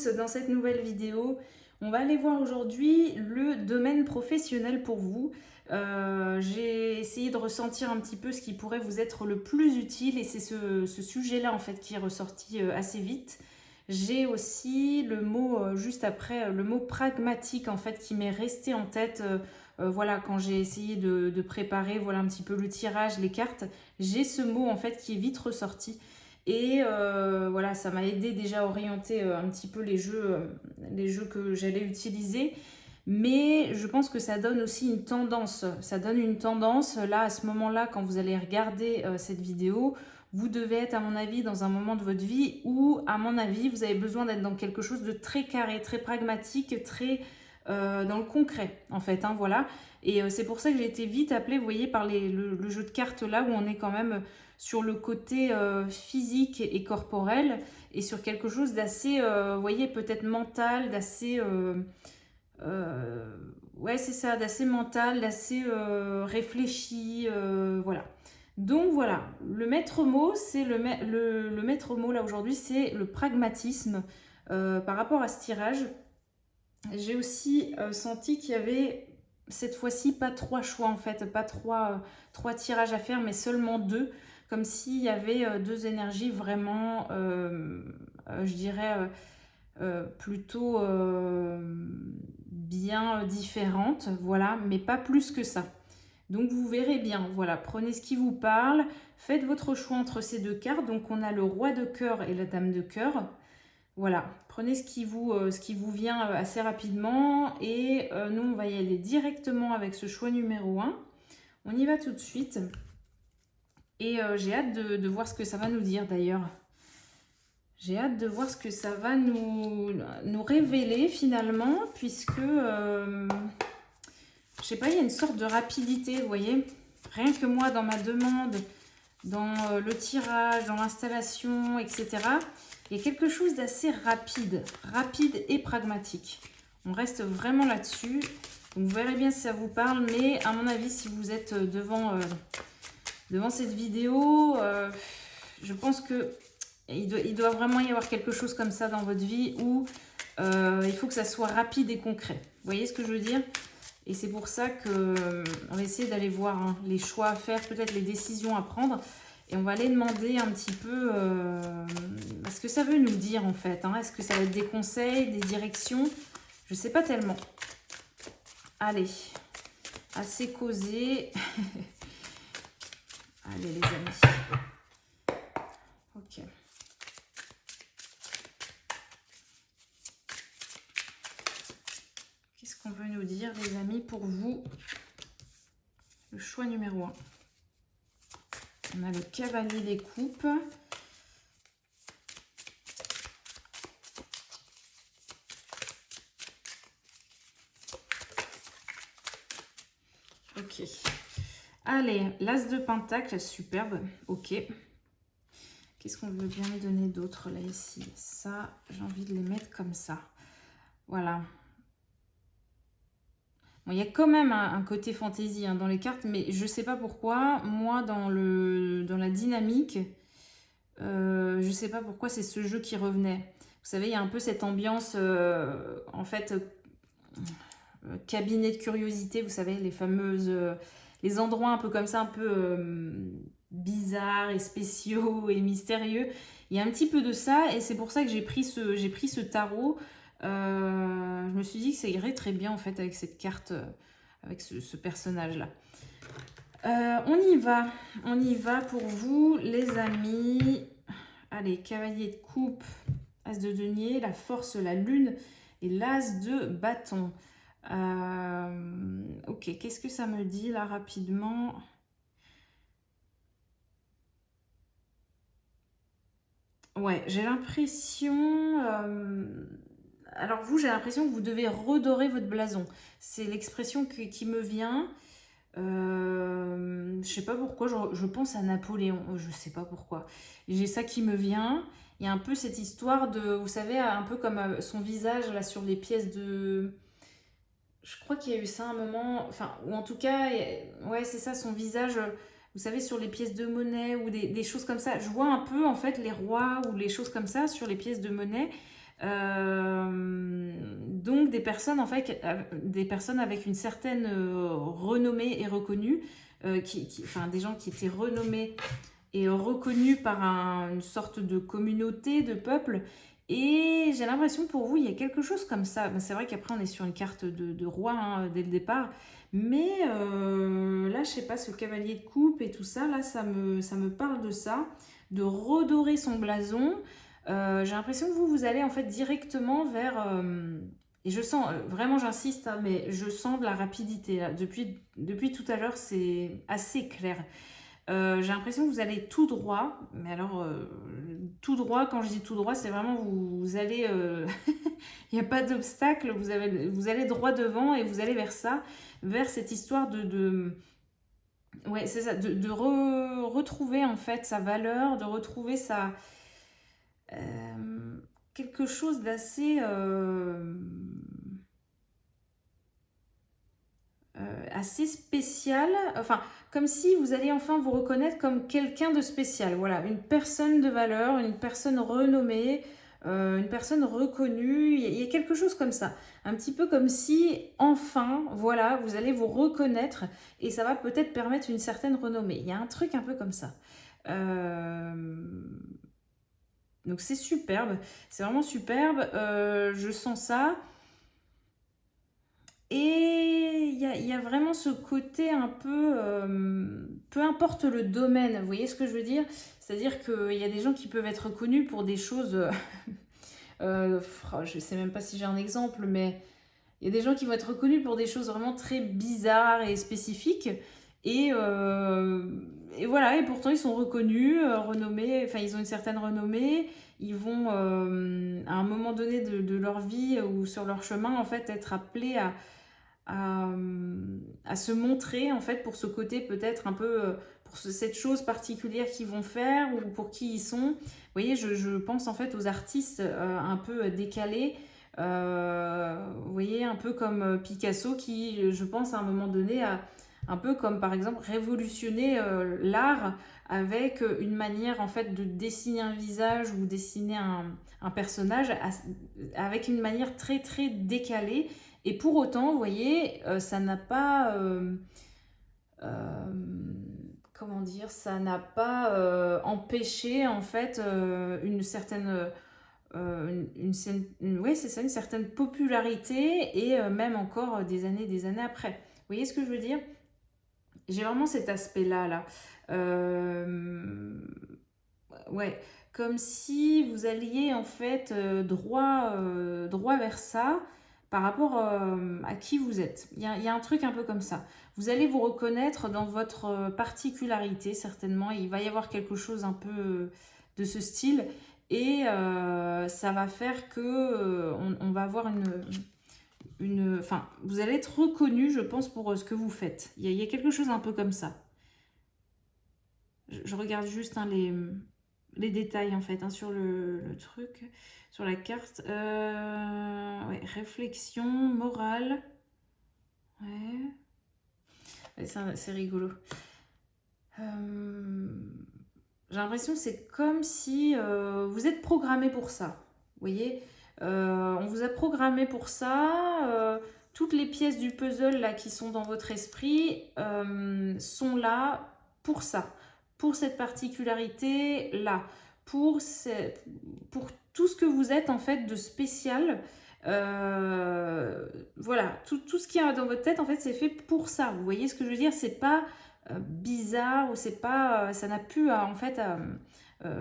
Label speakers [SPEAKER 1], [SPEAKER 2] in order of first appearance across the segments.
[SPEAKER 1] tous, dans cette nouvelle vidéo, on va aller voir aujourd'hui le domaine professionnel pour vous. J'ai essayé de ressentir un petit peu ce qui pourrait vous être le plus utile et c'est ce sujet-là en fait qui est ressorti assez vite. J'ai aussi le mot juste après, le mot pragmatique en fait qui m'est resté en tête. Voilà, quand j'ai essayé de préparer voilà un petit peu le tirage, les cartes, j'ai ce mot en fait qui est vite ressorti. Et voilà, ça m'a aidé déjà à orienter un petit peu les jeux que j'allais utiliser. Mais je pense que ça donne aussi une tendance. Ça donne une tendance. Là, à ce moment-là, quand vous allez regarder cette vidéo, vous devez être, à mon avis, dans un moment de votre vie où, à mon avis, vous avez besoin d'être dans quelque chose de très carré, très pragmatique, très dans le concret, en fait. Hein, voilà. Et c'est pour ça que j'ai été vite appelée, vous voyez, par le jeu de cartes là, où on est quand même sur le côté physique et corporel et sur quelque chose d'assez, vous voyez, peut-être mental, d'assez... ouais, c'est ça, d'assez mental, d'assez réfléchi, voilà. Donc voilà, le maître mot, c'est le maître mot là aujourd'hui, c'est le pragmatisme par rapport à ce tirage. J'ai aussi senti qu'il y avait cette fois-ci pas trois choix en fait, pas trois tirages à faire, mais seulement deux, comme s'il y avait deux énergies vraiment, je dirais, plutôt bien différentes, voilà, mais pas plus que ça. Donc vous verrez bien, voilà, prenez ce qui vous parle, faites votre choix entre ces deux cartes. Donc on a le roi de cœur et la dame de cœur. Voilà, prenez ce qui vous vient assez rapidement et nous on va y aller directement avec ce choix numéro 1. On y va tout de suite et j'ai hâte de voir ce que ça va nous dire d'ailleurs. J'ai hâte de voir ce que ça va nous révéler finalement, puisque, je sais pas, il y a une sorte de rapidité, vous voyez. Rien que moi, dans ma demande, dans le tirage, dans l'installation, etc., il y a quelque chose d'assez rapide et pragmatique. On reste vraiment là-dessus. Donc, vous verrez bien si ça vous parle, mais à mon avis, si vous êtes devant cette vidéo, je pense que il doit vraiment y avoir quelque chose comme ça dans votre vie où il faut que ça soit rapide et concret. Vous voyez ce que je veux dire? Et c'est pour ça qu'on va essayer d'aller voir hein, les choix à faire, peut-être les décisions à prendre. Et on va aller demander un petit peu ce que ça veut nous dire en fait. Hein. Est-ce que ça va être des conseils, des directions? Je ne sais pas tellement. Allez, assez causé. Allez les amis. Ok. Qu'est-ce qu'on veut nous dire, les amis, pour vous? Le choix numéro 1. On a le cavalier des coupes. Ok. Allez, l'as de pentacle, superbe. Ok. Qu'est-ce qu'on veut bien me donner d'autre là, ici? Ça, j'ai envie de les mettre comme ça. Voilà. Bon, il y a quand même un côté fantaisie hein, dans les cartes, mais je ne sais pas pourquoi. Moi, dans la dynamique, je ne sais pas pourquoi c'est ce jeu qui revenait. Vous savez, il y a un peu cette ambiance, en fait, cabinet de curiosité, vous savez, les fameuses... les endroits un peu comme ça, un peu bizarres et spéciaux et mystérieux. Il y a un petit peu de ça et c'est pour ça que j'ai pris ce tarot. Je me suis dit que ça irait très bien en fait avec cette carte, avec ce personnage-là. On y va pour vous les amis. Allez, cavalier de coupe, as de denier, la force, la lune et l'as de bâton. Ok, qu'est-ce que ça me dit là rapidement? Ouais, j'ai l'impression... alors vous, j'ai l'impression que vous devez redorer votre blason. C'est l'expression qui me vient. Je sais pas pourquoi, je pense à Napoléon. Je sais pas pourquoi. J'ai ça qui me vient. Il y a un peu cette histoire de... Vous savez, un peu comme son visage là sur les pièces de... Je crois qu'il y a eu ça un moment, enfin, ou en tout cas, ouais, c'est ça, son visage, vous savez, sur les pièces de monnaie ou des choses comme ça. Je vois un peu, en fait, les rois ou les choses comme ça sur les pièces de monnaie. Donc des personnes en fait, des personnes avec une certaine renommée et reconnue, enfin des gens qui étaient renommés et reconnus par une sorte de communauté, de peuple. Et j'ai l'impression pour vous, il y a quelque chose comme ça. Ben, c'est vrai qu'après, on est sur une carte de roi hein, dès le départ. Mais là, je sais pas, ce cavalier de coupe et tout ça, là, ça me parle de ça, de redorer son blason. J'ai l'impression que vous allez en fait directement vers... et je sens, vraiment j'insiste, hein, mais je sens de la rapidité. Là. Depuis tout à l'heure, c'est assez clair. J'ai l'impression que vous allez tout droit, mais alors tout droit, quand je dis tout droit, c'est vraiment vous allez, il n'y a pas d'obstacle, vous allez droit devant et vous allez vers ça, vers cette histoire ouais, c'est ça, de retrouver en fait sa valeur, de retrouver quelque chose d'assez assez spécial, enfin, comme si vous alliez enfin vous reconnaître comme quelqu'un de spécial, voilà, une personne de valeur, une personne renommée, une personne reconnue, il y a quelque chose comme ça, un petit peu comme si enfin, voilà, vous allez vous reconnaître et ça va peut-être permettre une certaine renommée, il y a un truc un peu comme ça. Donc c'est superbe, c'est vraiment superbe, je sens ça. Et il y a vraiment ce côté un peu, peu importe le domaine, vous voyez ce que je veux dire? C'est-à-dire qu'il y a des gens qui peuvent être connus pour des choses, je ne sais même pas si j'ai un exemple, mais il y a des gens qui vont être reconnus pour des choses vraiment très bizarres et spécifiques. Et, euh, et voilà, et pourtant ils sont reconnus, renommés, enfin ils ont une certaine renommée. Ils vont, à un moment donné de leur vie ou sur leur chemin, en fait, être appelés à, à se montrer en fait pour ce côté peut-être un peu pour cette chose particulière qu'ils vont faire ou pour qui ils sont. Vous voyez, je pense en fait aux artistes un peu décalés. Vous voyez, un peu comme Picasso qui, je pense, à un moment donné a un peu comme par exemple révolutionner l'art avec une manière en fait de dessiner un visage ou dessiner un personnage avec une manière très très décalée et pour autant, vous voyez, ça n'a pas... comment dire, ça n'a pas empêché en fait une certaine... oui, c'est ça, une certaine popularité et même encore des années après. Vous voyez ce que je veux dire? J'ai vraiment cet aspect-là, là. Ouais, comme si vous alliez en fait droit vers ça par rapport à qui vous êtes. Il y a un truc un peu comme ça. Vous allez vous reconnaître dans votre particularité, certainement. Il va y avoir quelque chose un peu de ce style. Et ça va faire que on va avoir enfin, vous allez être reconnu, je pense, pour ce que vous faites. Il y a quelque chose un peu comme ça. Je regarde juste hein, les détails en fait hein, sur le truc, sur la carte. Ouais, réflexion, morale. Ouais, c'est rigolo. J'ai l'impression que c'est comme si vous êtes programmé pour ça. Vous voyez, on vous a programmé pour ça. Toutes les pièces du puzzle là qui sont dans votre esprit sont là pour ça, pour cette particularité là, pour tout ce que vous êtes en fait de spécial. Voilà, tout ce qu'il y a dans votre tête en fait c'est fait pour ça. Vous voyez ce que je veux dire? C'est pas bizarre ou c'est pas ça n'a plus en fait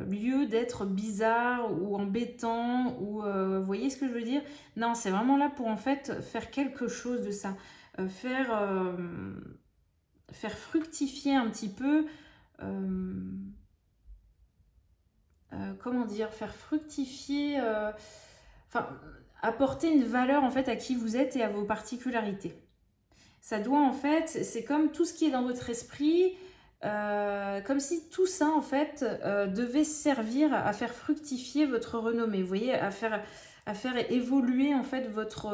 [SPEAKER 1] lieu d'être bizarre ou embêtant ou vous voyez ce que je veux dire? Non, c'est vraiment là pour en fait faire quelque chose de ça, faire fructifier un petit peu comment dire, faire fructifier enfin apporter une valeur en fait à qui vous êtes et à vos particularités. Ça doit en fait, c'est comme tout ce qui est dans votre esprit, comme si tout ça en fait devait servir à faire fructifier votre renommée, vous voyez, à faire évoluer en fait votre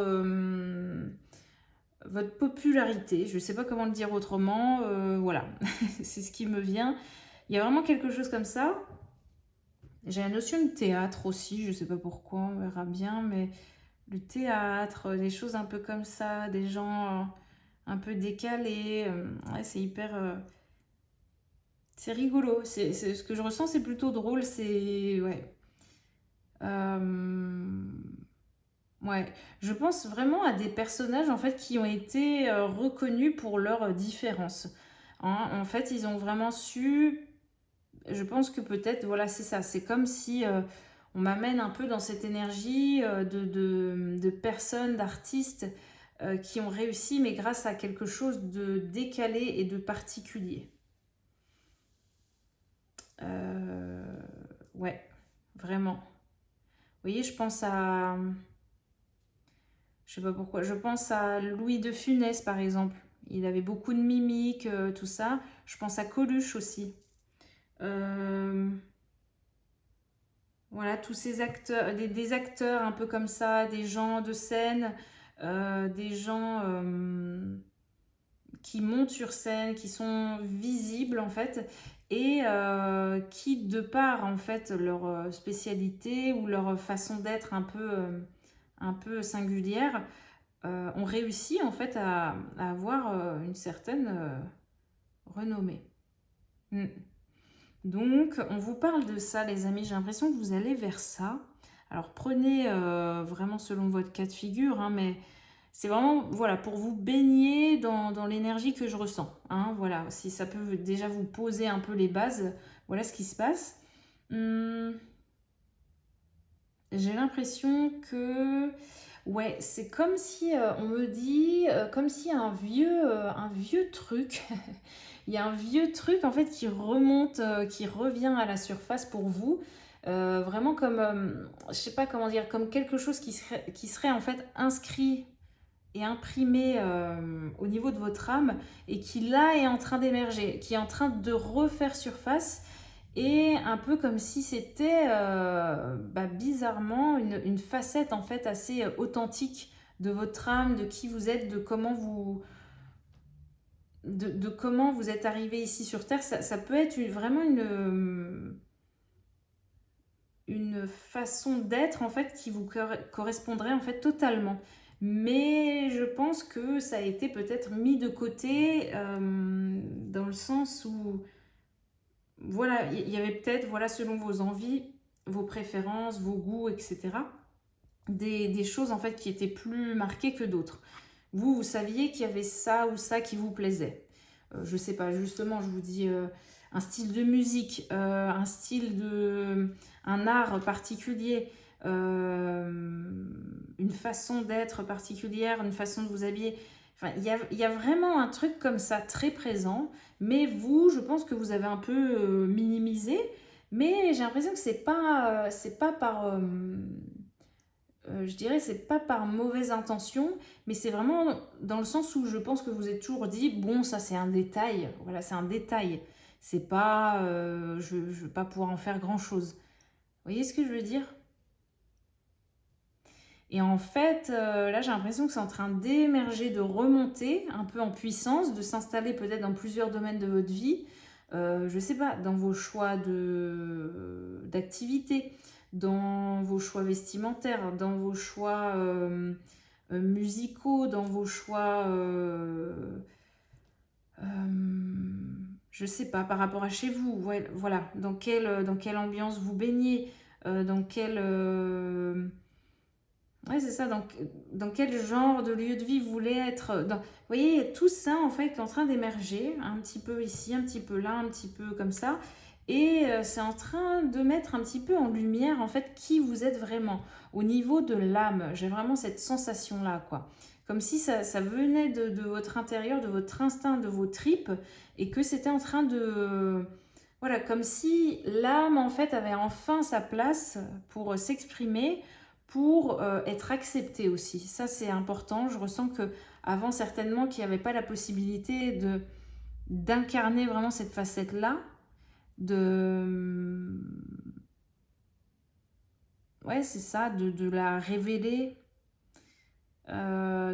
[SPEAKER 1] popularité. Je ne sais pas comment le dire autrement, voilà, c'est ce qui me vient. Il y a vraiment quelque chose comme ça. J'ai la notion de théâtre aussi, je sais pas pourquoi, on verra bien, mais le théâtre, des choses un peu comme ça, des gens un peu décalés, ouais, c'est hyper... c'est rigolo, ce que je ressens, c'est plutôt drôle, c'est... Ouais. Euh, ouais, je pense vraiment à des personnages en fait qui ont été reconnus pour leurs différences. Hein, en fait, ils ont vraiment su. Je pense que peut-être, voilà, c'est ça. C'est comme si on m'amène un peu dans cette énergie de personnes, d'artistes qui ont réussi, mais grâce à quelque chose de décalé et de particulier. Euh, ouais, vraiment. Vous voyez, je pense à. Je sais pas pourquoi. Je pense à Louis de Funès, par exemple. Il avait beaucoup de mimiques, tout ça. Je pense à Coluche aussi. Euh, voilà, tous ces acteurs, des acteurs un peu comme ça, des gens de scène, des gens qui montent sur scène, qui sont visibles en fait, et qui, de par en fait leur spécialité ou leur façon d'être un peu singulière, ont réussi en fait à avoir une certaine renommée. Mm. Donc, on vous parle de ça, les amis. J'ai l'impression que vous allez vers ça. Alors, prenez vraiment selon votre cas de figure, hein, mais c'est vraiment voilà, pour vous baigner dans l'énergie que je ressens. Hein, voilà, si ça peut déjà vous poser un peu les bases, voilà ce qui se passe. Hum, j'ai l'impression que ouais, c'est comme si on me dit, comme si un vieux truc, il y a un vieux truc en fait qui remonte, qui revient à la surface pour vous. Vraiment comme, je sais pas comment dire, comme quelque chose qui serait en fait inscrit et imprimé au niveau de votre âme et qui là est en train d'émerger, qui est en train de refaire surface et un peu comme si c'était bizarrement une facette en fait assez authentique de votre âme, de qui vous êtes, de comment vous êtes arrivé ici sur Terre. Ça peut être vraiment une façon d'être en fait qui vous correspondrait en fait totalement. Mais je pense que ça a été peut-être mis de côté dans le sens où voilà, il y avait peut-être, voilà, selon vos envies, vos préférences, vos goûts, etc., des choses en fait qui étaient plus marquées que d'autres. Vous saviez qu'il y avait ça ou ça qui vous plaisait. Je sais pas, justement, je vous dis un style de musique, un art particulier, une façon d'être particulière, une façon de vous habiller. Enfin, il y a vraiment un truc comme ça très présent, mais vous, je pense que vous avez un peu minimisé, mais j'ai l'impression que c'est pas par, je dirais, c'est pas par mauvaise intention, mais c'est vraiment dans le sens où je pense que vous êtes toujours dit, bon, ça c'est un détail, voilà, c'est un détail, c'est pas, je vais pas pouvoir en faire grand-chose. Vous voyez ce que je veux dire? Et en fait, là, j'ai l'impression que c'est en train d'émerger, de remonter un peu en puissance, de s'installer peut-être dans plusieurs domaines de votre vie. Je sais pas, dans vos choix d'activité, dans vos choix vestimentaires, dans vos choix musicaux, dans vos choix, je sais pas, par rapport à chez vous. Ouais, voilà, dans quelle ambiance vous baignez, dans quel ouais, c'est ça. Dans quel genre de lieu de vie vous voulez être vous voyez, il y a tout ça en fait qui est en train d'émerger, un petit peu ici, un petit peu là, un petit peu comme ça. Et c'est en train de mettre un petit peu en lumière en fait qui vous êtes vraiment. Au niveau de l'âme, j'ai vraiment cette sensation-là, quoi. Comme si ça venait de votre intérieur, de votre instinct, de vos tripes, et que c'était en train de... Voilà, comme si l'âme en fait avait enfin sa place pour s'exprimer, pour être accepté aussi. Ça, c'est important. Je ressens que avant certainement qu'il n'y avait pas la possibilité de d'incarner vraiment cette facette-là, de ouais, c'est ça, de la révéler.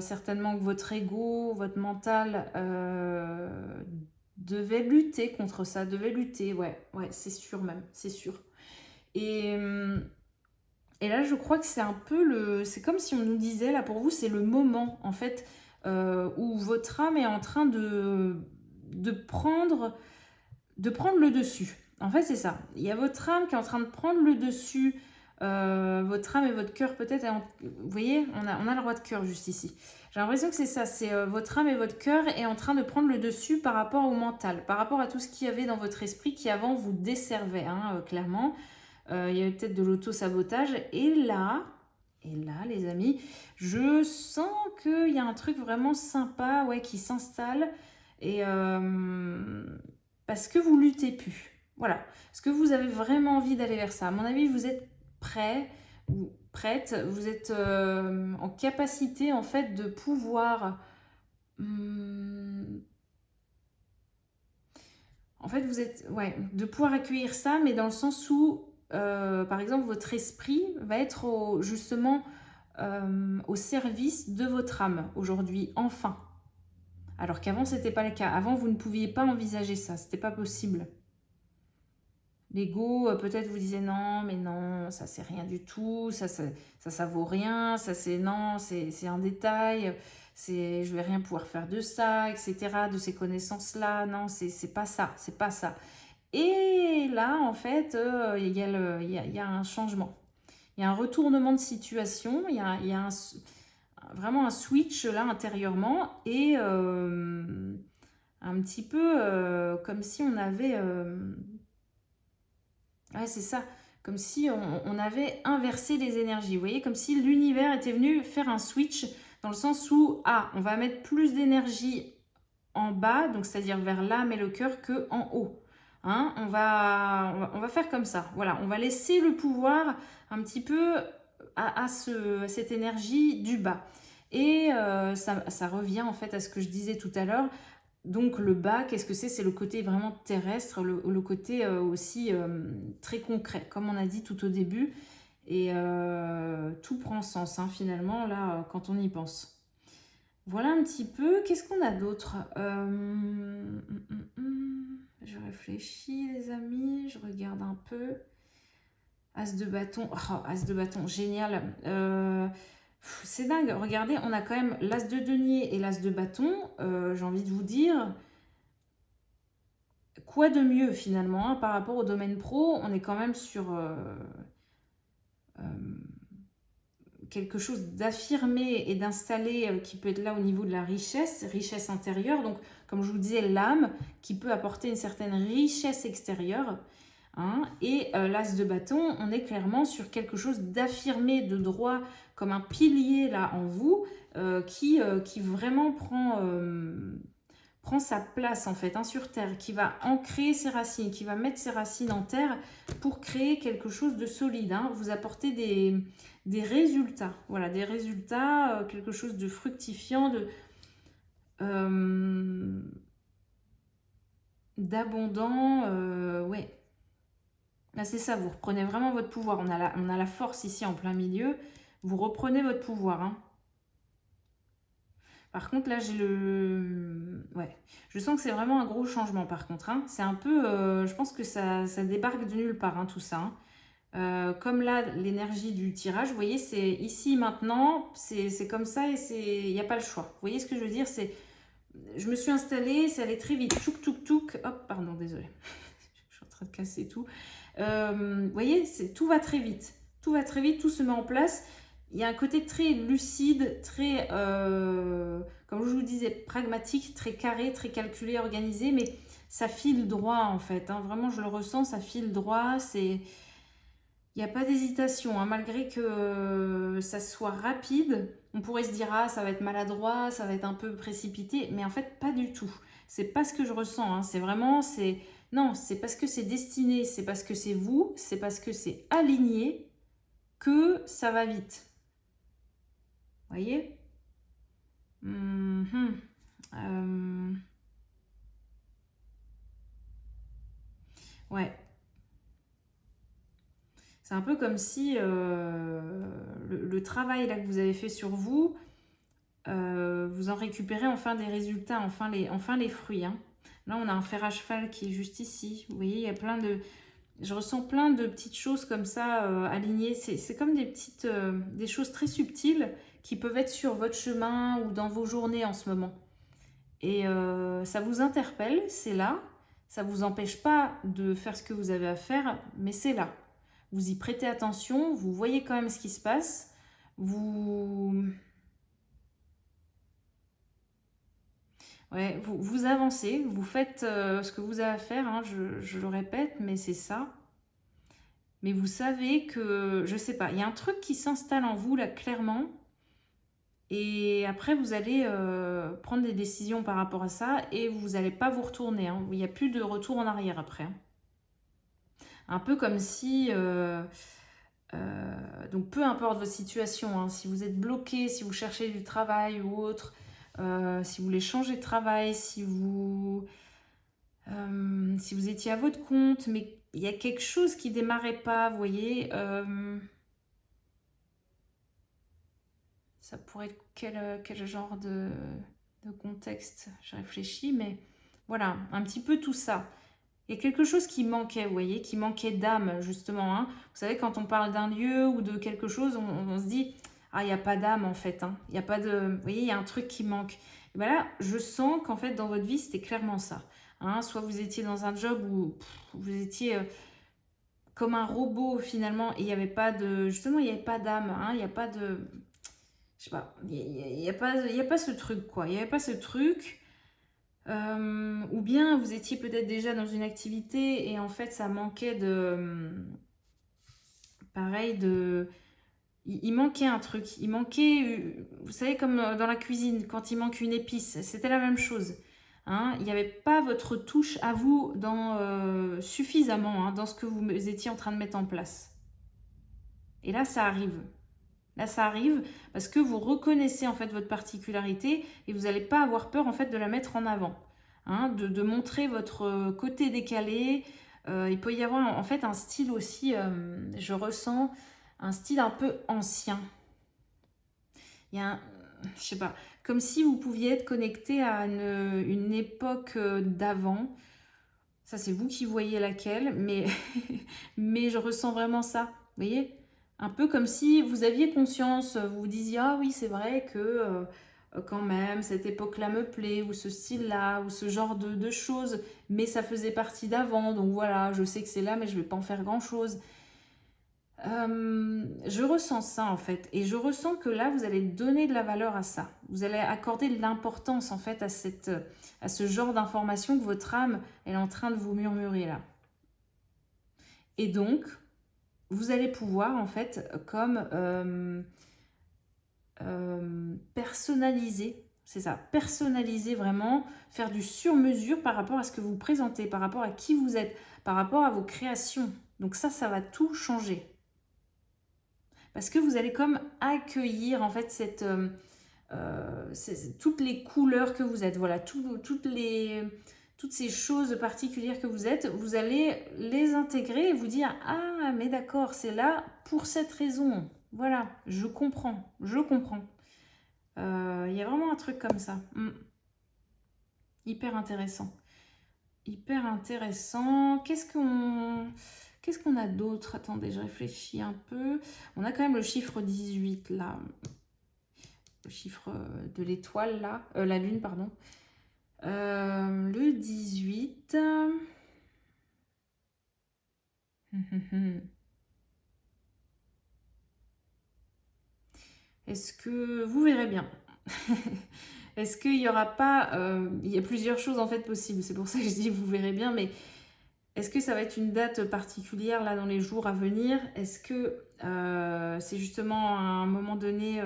[SPEAKER 1] Certainement que votre ego, votre mental devait lutter contre ça, devait lutter, ouais, ouais, c'est sûr même, c'est sûr. Et, et là, je crois que c'est un peu c'est comme si on nous disait, là pour vous, c'est le moment en fait où votre âme est en train de prendre le dessus. En fait, c'est ça. Il y a votre âme qui est en train de prendre le dessus. Votre âme et votre cœur peut-être. Vous voyez, on a le roi de cœur juste ici. J'ai l'impression que c'est ça. C'est votre âme et votre cœur est en train de prendre le dessus par rapport au mental, par rapport à tout ce qu'il y avait dans votre esprit qui avant vous desservait, hein, clairement. Il y avait peut-être de l'auto-sabotage. Et là, les amis, je sens qu'il y a un truc vraiment sympa, ouais, qui s'installe. Et parce que vous luttez plus. Voilà. Parce que vous avez vraiment envie d'aller vers ça. À mon avis, vous êtes prêt ou prête. Vous êtes en capacité, en fait, de pouvoir... en fait, vous êtes... Ouais, de pouvoir accueillir ça, mais dans le sens où, par exemple, votre esprit va être justement au service de votre âme aujourd'hui, enfin. Alors qu'avant, ce n'était pas le cas. Avant, vous ne pouviez pas envisager ça. Ce n'était pas possible. L'ego, peut-être vous disait non, mais non, ça c'est rien du tout, ça vaut rien, ça c'est non, c'est un détail, je vais rien pouvoir faire de ça, etc., de ces connaissances-là, non, c'est pas ça, c'est pas ça. Et là, en fait, il y a un changement, il y a un retournement de situation, il y a vraiment un switch là intérieurement, et un petit peu comme si on avait... ouais, c'est ça. Comme si on avait inversé les énergies. Vous voyez, comme si l'univers était venu faire un switch dans le sens où, on va mettre plus d'énergie en bas, donc c'est-à-dire vers l'âme et le cœur, que en haut. Hein, on va faire comme ça. Voilà, on va laisser le pouvoir un petit peu à cette énergie du bas. Et ça revient en fait à ce que je disais tout à l'heure. Donc le bas, qu'est-ce que c'est? C'est le côté vraiment terrestre, le côté aussi très concret, comme on a dit tout au début. Et tout prend sens, hein, finalement, là, quand on y pense. Voilà un petit peu. Qu'est-ce qu'on a d'autre? Je réfléchis, les amis. Je regarde un peu. As de bâton. Oh, As de bâton, génial. C'est dingue. Regardez, on a quand même l'As de denier et l'As de bâton. J'ai envie de vous dire... Quoi de mieux finalement, hein, par rapport au domaine pro? On est quand même sur quelque chose d'affirmé et d'installé qui peut être là au niveau de la richesse intérieure. Donc, comme je vous disais, l'âme qui peut apporter une certaine richesse extérieure. Hein, et l'As de bâton, on est clairement sur quelque chose d'affirmé, de droit, comme un pilier là en vous, qui vraiment prend sa place en fait, hein, sur terre, qui va ancrer ses racines, qui va mettre ses racines en terre pour créer quelque chose de solide, hein, vous apporter des résultats, voilà, des résultats, quelque chose de fructifiant, d'abondant, ouais. Là, c'est ça, vous reprenez vraiment votre pouvoir, on a la force ici en plein milieu, vous reprenez votre pouvoir, hein. Par contre, là, j'ai ouais, je sens que c'est vraiment un gros changement, par contre. Hein. C'est un peu... je pense que ça débarque de nulle part, hein, tout ça. Hein. Comme là, l'énergie du tirage, vous voyez, c'est ici, maintenant, c'est comme ça et il n'y a pas le choix. Vous voyez ce que je veux dire? Je me suis installée, ça allait très vite. Touk, touk, touk. Hop, pardon, désolée. Je suis en train de casser tout. Vous voyez, tout va très vite. Tout va très vite, tout se met en place. Il y a un côté très lucide, très, comme je vous disais, pragmatique, très carré, très calculé, organisé, mais ça file droit en fait. Hein. Vraiment, je le ressens, ça file droit. Il n'y a pas d'hésitation, hein. Malgré que ça soit rapide. On pourrait se dire, ah, ça va être maladroit, ça va être un peu précipité, mais en fait, pas du tout. C'est pas ce que je ressens. Hein. C'est vraiment, non, c'est parce que c'est destiné, c'est parce que c'est vous, c'est parce que c'est aligné que ça va vite. Voyez? Ouais. C'est un peu comme si le travail là que vous avez fait sur vous, vous en récupérez enfin des résultats, enfin les fruits. Hein. Là, on a un fer à cheval qui est juste ici. Vous voyez, il y a plein de... Je ressens plein de petites choses comme ça alignées. C'est comme des choses très subtiles qui peuvent être sur votre chemin ou dans vos journées en ce moment. Et ça vous interpelle, c'est là. Ça ne vous empêche pas de faire ce que vous avez à faire, mais c'est là. Vous y prêtez attention, vous voyez quand même ce qui se passe. Vous avancez, vous faites ce que vous avez à faire, hein, je le répète, mais c'est ça. Mais vous savez que, je sais pas, il y a un truc qui s'installe en vous là clairement. Et après, vous allez prendre des décisions par rapport à ça et vous n'allez pas vous retourner. Hein. Il n'y a plus de retour en arrière après. Hein. Un peu comme si, donc peu importe votre situation, hein, si vous êtes bloqué, si vous cherchez du travail ou autre, si vous voulez changer de travail, si vous étiez à votre compte, mais il y a quelque chose qui ne démarrait pas, vous voyez. Ça pourrait être quel genre de contexte? Je réfléchis, mais voilà, un petit peu tout ça. Il y a quelque chose qui manquait, vous voyez, qui manquait d'âme, justement. Hein. Vous savez, quand on parle d'un lieu ou de quelque chose, on se dit, ah, il n'y a pas d'âme, en fait. Hein. Il n'y a pas de... Vous voyez, il y a un truc qui manque. Et bien là, je sens qu'en fait, dans votre vie, c'était clairement ça. Hein. Soit vous étiez dans un job où vous étiez comme un robot, finalement, et il n'y avait pas de... Justement, il n'y avait pas d'âme. Hein. Il n'y a pas de... Je sais pas, il n'y a pas ce truc, quoi. Il n'y avait pas ce truc... ou bien vous étiez peut-être déjà dans une activité et en fait ça manquait de... Pareil, il manquait un truc. Il manquait, vous savez, comme dans la cuisine, quand il manque une épice, c'était la même chose. Hein, il n'y avait pas votre touche à vous suffisamment dans ce que vous étiez en train de mettre en place. Et là, ça arrive. Là, ça arrive parce que vous reconnaissez en fait votre particularité et vous n'allez pas avoir peur en fait de la mettre en avant, hein, de montrer votre côté décalé. Il peut y avoir en fait un style aussi, je ressens un style un peu ancien. Il y a je sais pas, comme si vous pouviez être connecté à une époque d'avant. Ça, c'est vous qui voyez laquelle, mais, mais je ressens vraiment ça. Vous voyez? Un peu comme si vous aviez conscience, vous vous disiez, ah oui, c'est vrai que quand même, cette époque-là me plaît, ou ce style-là, ou ce genre de choses, mais ça faisait partie d'avant, donc voilà, je sais que c'est là, mais je ne vais pas en faire grand-chose. Je ressens ça en fait, et je ressens que là, vous allez donner de la valeur à ça. Vous allez accorder de l'importance en fait à ce genre d'information que votre âme elle est en train de vous murmurer là. Et donc, vous allez pouvoir en fait comme personnaliser, c'est ça, personnaliser vraiment, faire du sur-mesure par rapport à ce que vous présentez, par rapport à qui vous êtes, par rapport à vos créations. Donc ça va tout changer. Parce que vous allez comme accueillir en fait toutes les couleurs que vous êtes, voilà, toutes ces choses particulières que vous êtes, vous allez les intégrer et vous dire « Ah, mais d'accord, c'est là pour cette raison. Voilà, je comprends, je comprends. » Il y a vraiment un truc comme ça. Hyper intéressant. Hyper intéressant. Qu'est-ce qu'on a d'autre? Attendez, je réfléchis un peu. On a quand même le chiffre 18 là. Le chiffre de l'étoile là. La lune, pardon. Le 18. Est-ce que vous verrez bien? Est-ce qu'il n'y aura pas... il y a plusieurs choses en fait possibles. C'est pour ça que je dis vous verrez bien, mais... Est-ce que ça va être une date particulière là dans les jours à venir? Est-ce que c'est justement à un moment donné,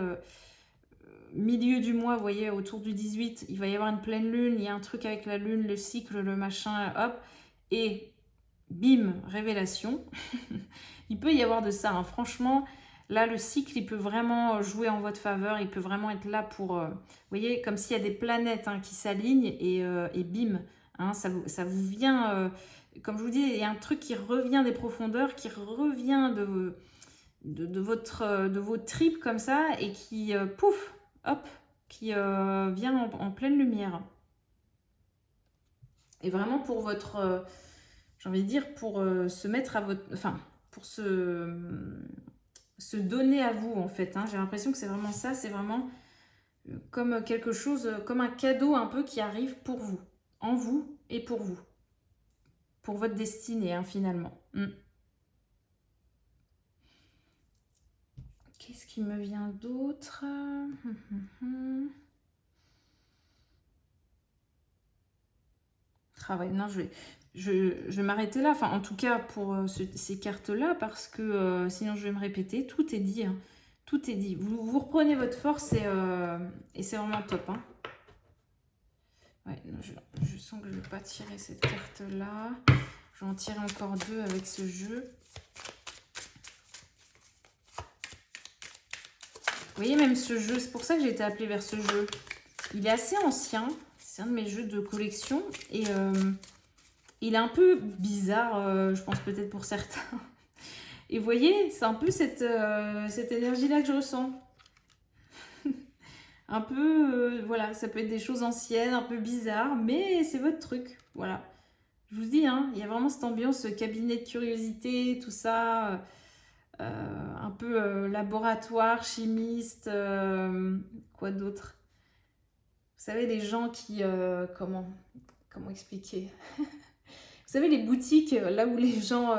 [SPEAKER 1] milieu du mois, vous voyez, autour du 18, il va y avoir une pleine lune, il y a un truc avec la lune, le cycle, le machin, hop, et bim, révélation. Il peut y avoir de ça, hein. Franchement, là le cycle, il peut vraiment jouer en votre faveur, il peut vraiment être là pour, vous voyez, comme s'il y a des planètes qui s'alignent et bim, hein, ça vous vient... comme je vous dis, il y a un truc qui revient des profondeurs, qui revient de vos tripes comme ça, et qui, pouf, hop, qui vient en pleine lumière. Et vraiment pour votre... j'ai envie de dire, pour se mettre à votre... Enfin, pour se donner à vous, en fait. Hein. J'ai l'impression que c'est vraiment ça, c'est vraiment comme quelque chose, comme un cadeau un peu qui arrive pour vous, en vous et pour votre destinée, hein, finalement. Qu'est-ce qui me vient d'autre? Ah ouais, non, je vais m'arrêter là, enfin en tout cas pour ces cartes-là, parce que sinon je vais me répéter, tout est dit, hein. Tout est dit. Vous reprenez votre force et c'est vraiment top. Hein. Ouais, non, je sens que je ne vais pas tirer cette carte-là. Je vais en tirer encore 2 avec ce jeu. Vous voyez, même ce jeu, c'est pour ça que j'ai été appelée vers ce jeu. Il est assez ancien, c'est un de mes jeux de collection et il est un peu bizarre, je pense peut-être pour certains. Et vous voyez, c'est un peu cette énergie-là que je ressens. Un peu, voilà, ça peut être des choses anciennes, un peu bizarres, mais c'est votre truc, voilà. Je vous dis, hein, il y a vraiment cette ambiance cabinet de curiosité, tout ça, un peu laboratoire, chimiste, quoi d'autre? Vous savez, les gens qui, comment expliquer? Vous savez, les boutiques, là où les gens...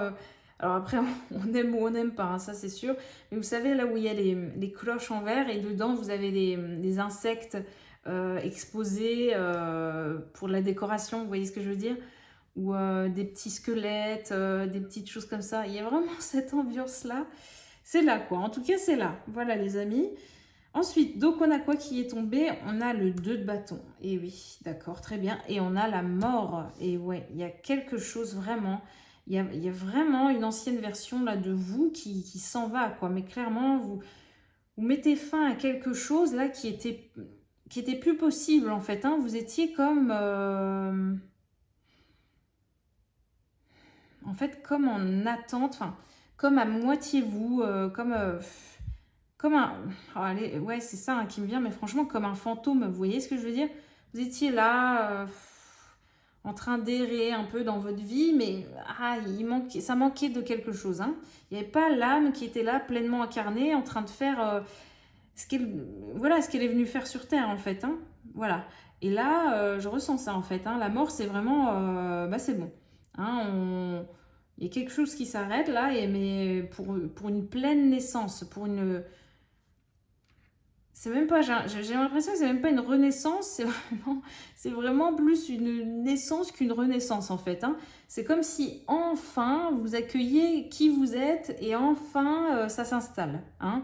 [SPEAKER 1] alors après, on aime ou on n'aime pas, hein, ça c'est sûr. Mais vous savez, là où il y a les cloches en verre et dedans, vous avez des insectes exposés pour la décoration, vous voyez ce que je veux dire? Ou des petits squelettes, des petites choses comme ça. Il y a vraiment cette ambiance-là. C'est là, quoi. En tout cas, c'est là. Voilà, les amis. Ensuite, donc on a quoi qui est tombé? On a le 2 de bâton. Et oui, d'accord, très bien. Et on a la mort. Et ouais, il y a quelque chose vraiment... Il y a vraiment une ancienne version là de vous qui s'en va, quoi. Mais clairement, vous mettez fin à quelque chose là qui était plus possible, en fait. Hein. Vous étiez comme... en fait, comme en attente, enfin, comme à moitié vous, comme un... oh, allez, ouais, c'est ça hein, qui me vient, mais franchement, comme un fantôme, vous voyez ce que je veux dire? Vous étiez là, en train d'errer un peu dans votre vie, mais ça manquait de quelque chose. Hein. Il n'y avait pas l'âme qui était là, pleinement incarnée, en train de faire ce qu'elle est venue faire sur Terre, en fait. Hein. Voilà. Et là, je ressens ça, en fait. Hein. La mort, c'est vraiment... c'est bon. Hein, il y a quelque chose qui s'arrête là, mais pour une pleine naissance, pour une... C'est même pas, j'ai l'impression que c'est même pas une renaissance, c'est vraiment plus une naissance qu'une renaissance en fait. Hein. C'est comme si enfin vous accueillez qui vous êtes et enfin ça s'installe. Hein.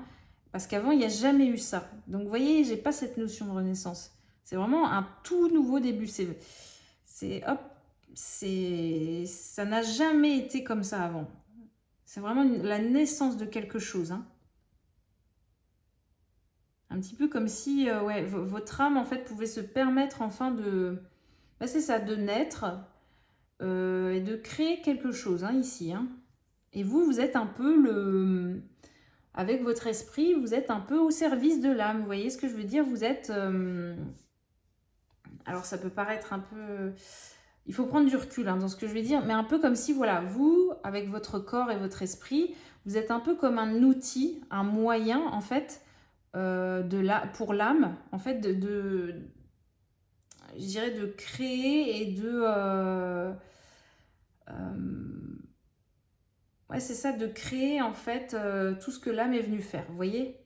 [SPEAKER 1] Parce qu'avant il n'y a jamais eu ça. Donc vous voyez, j'ai pas cette notion de renaissance. C'est vraiment un tout nouveau début. Hop, ça n'a jamais été comme ça avant. C'est vraiment la naissance de quelque chose. Hein. Un petit peu comme si ouais, votre âme en fait pouvait se permettre enfin de... c'est ça, de naître et de créer quelque chose hein, ici. Hein. Et vous êtes un peu avec votre esprit, vous êtes un peu au service de l'âme. Vous voyez ce que je veux dire? Vous êtes... alors ça peut paraître un peu... Il faut prendre du recul hein, dans ce que je vais dire, mais un peu comme si, voilà, vous, avec votre corps et votre esprit, vous êtes un peu comme un outil, un moyen, en fait, pour l'âme, en fait, je dirais, de créer et ouais, c'est ça, de créer, en fait, tout ce que l'âme est venue faire, vous voyez?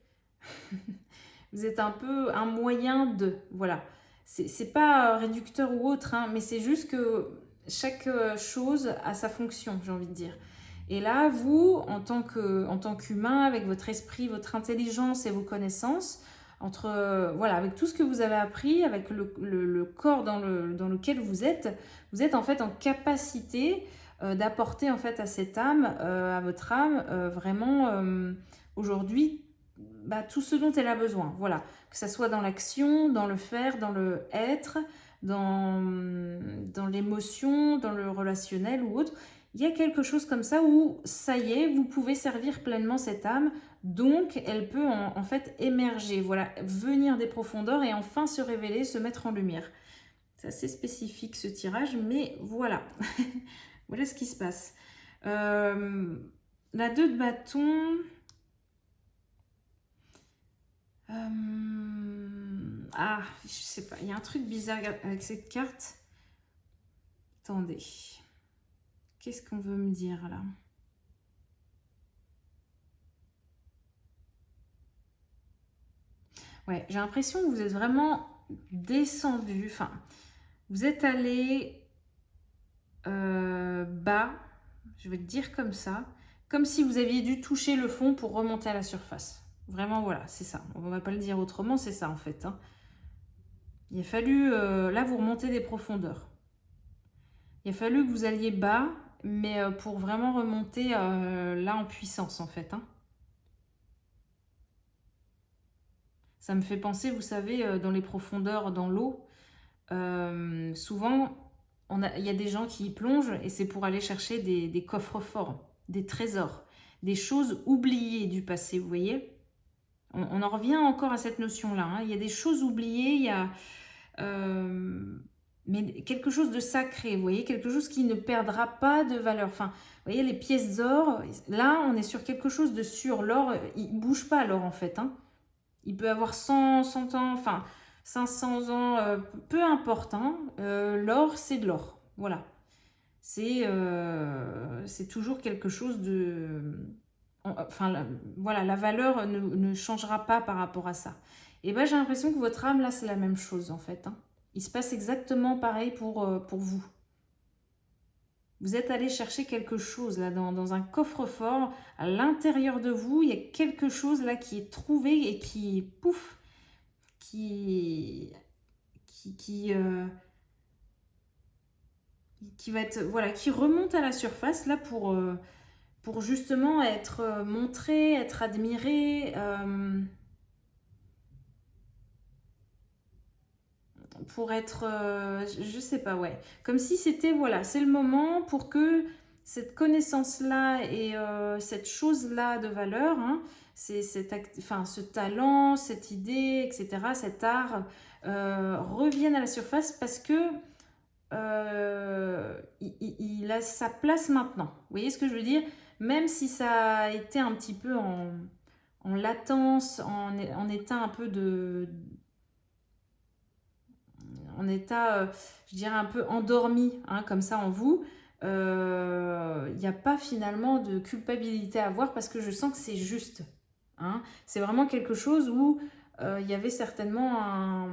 [SPEAKER 1] Vous êtes un peu un moyen de, voilà. C'est pas réducteur ou autre, hein, mais c'est juste que chaque chose a sa fonction, j'ai envie de dire. Et là, vous, en tant qu'humain, avec votre esprit, votre intelligence et vos connaissances, voilà, avec tout ce que vous avez appris, avec le corps dans lequel vous êtes en fait en capacité d'apporter en fait à cette âme, à votre âme, vraiment aujourd'hui, tout ce dont elle a besoin. Voilà, que ça soit dans l'action, dans le faire, dans le être, dans l'émotion, dans le relationnel ou autre. Il y a quelque chose comme ça où, ça y est, vous pouvez servir pleinement cette âme, donc elle peut en fait émerger, voilà, venir des profondeurs et enfin se révéler, se mettre en lumière. C'est assez spécifique ce tirage, mais voilà. Voilà ce qui se passe. La 2 de bâton. Ah, je sais pas, il y a un truc bizarre avec cette carte. Attendez. Qu'est-ce qu'on veut me dire là? Ouais, j'ai l'impression que vous êtes vraiment descendu. Enfin, vous êtes allé bas, je vais te dire comme ça, comme si vous aviez dû toucher le fond pour remonter à la surface. Vraiment, voilà, c'est ça. On ne va pas le dire autrement, c'est ça en fait. Hein. Il a fallu, là, vous remontez des profondeurs. Il a fallu que vous alliez bas, mais pour vraiment remonter là en puissance en fait. Hein. Ça me fait penser, vous savez, dans les profondeurs, dans l'eau, souvent, il y a des gens qui y plongent et c'est pour aller chercher des coffres forts, des trésors, des choses oubliées du passé, vous voyez. On en revient encore à cette notion-là. Hein. Il y a des choses oubliées, il y a mais quelque chose de sacré, vous voyez, quelque chose qui ne perdra pas de valeur. Enfin, vous voyez, les pièces d'or, là, on est sur quelque chose de sûr. L'or, il ne bouge pas, l'or, en fait. Hein. Il peut avoir 100 ans, enfin 500 ans, peu importe. Hein, l'or, c'est de l'or. Voilà. C'est toujours quelque chose de... Enfin, voilà, la valeur ne changera pas par rapport à ça. Et bien, j'ai l'impression que votre âme, là, c'est la même chose, en fait. Hein. Il se passe exactement pareil pour vous. Vous êtes allé chercher quelque chose là dans un coffre-fort à l'intérieur de vous. Il y a quelque chose là qui est trouvé et qui, pouf, qui va être, voilà, qui remonte à la surface là pour justement être montré, être admiré. Pour être, je sais pas, ouais. Comme si c'était, voilà, c'est le moment pour que cette connaissance-là et cette chose-là de valeur, hein, enfin, ce talent, cette idée, etc., cet art, reviennent à la surface parce que il a sa place maintenant. Vous voyez ce que je veux dire? Même si ça a été un petit peu en latence, en état un peu en état, je dirais, un peu endormi, hein, comme ça en vous, il n'y a pas finalement de culpabilité à avoir parce que je sens que c'est juste. Hein. C'est vraiment quelque chose où il y avait certainement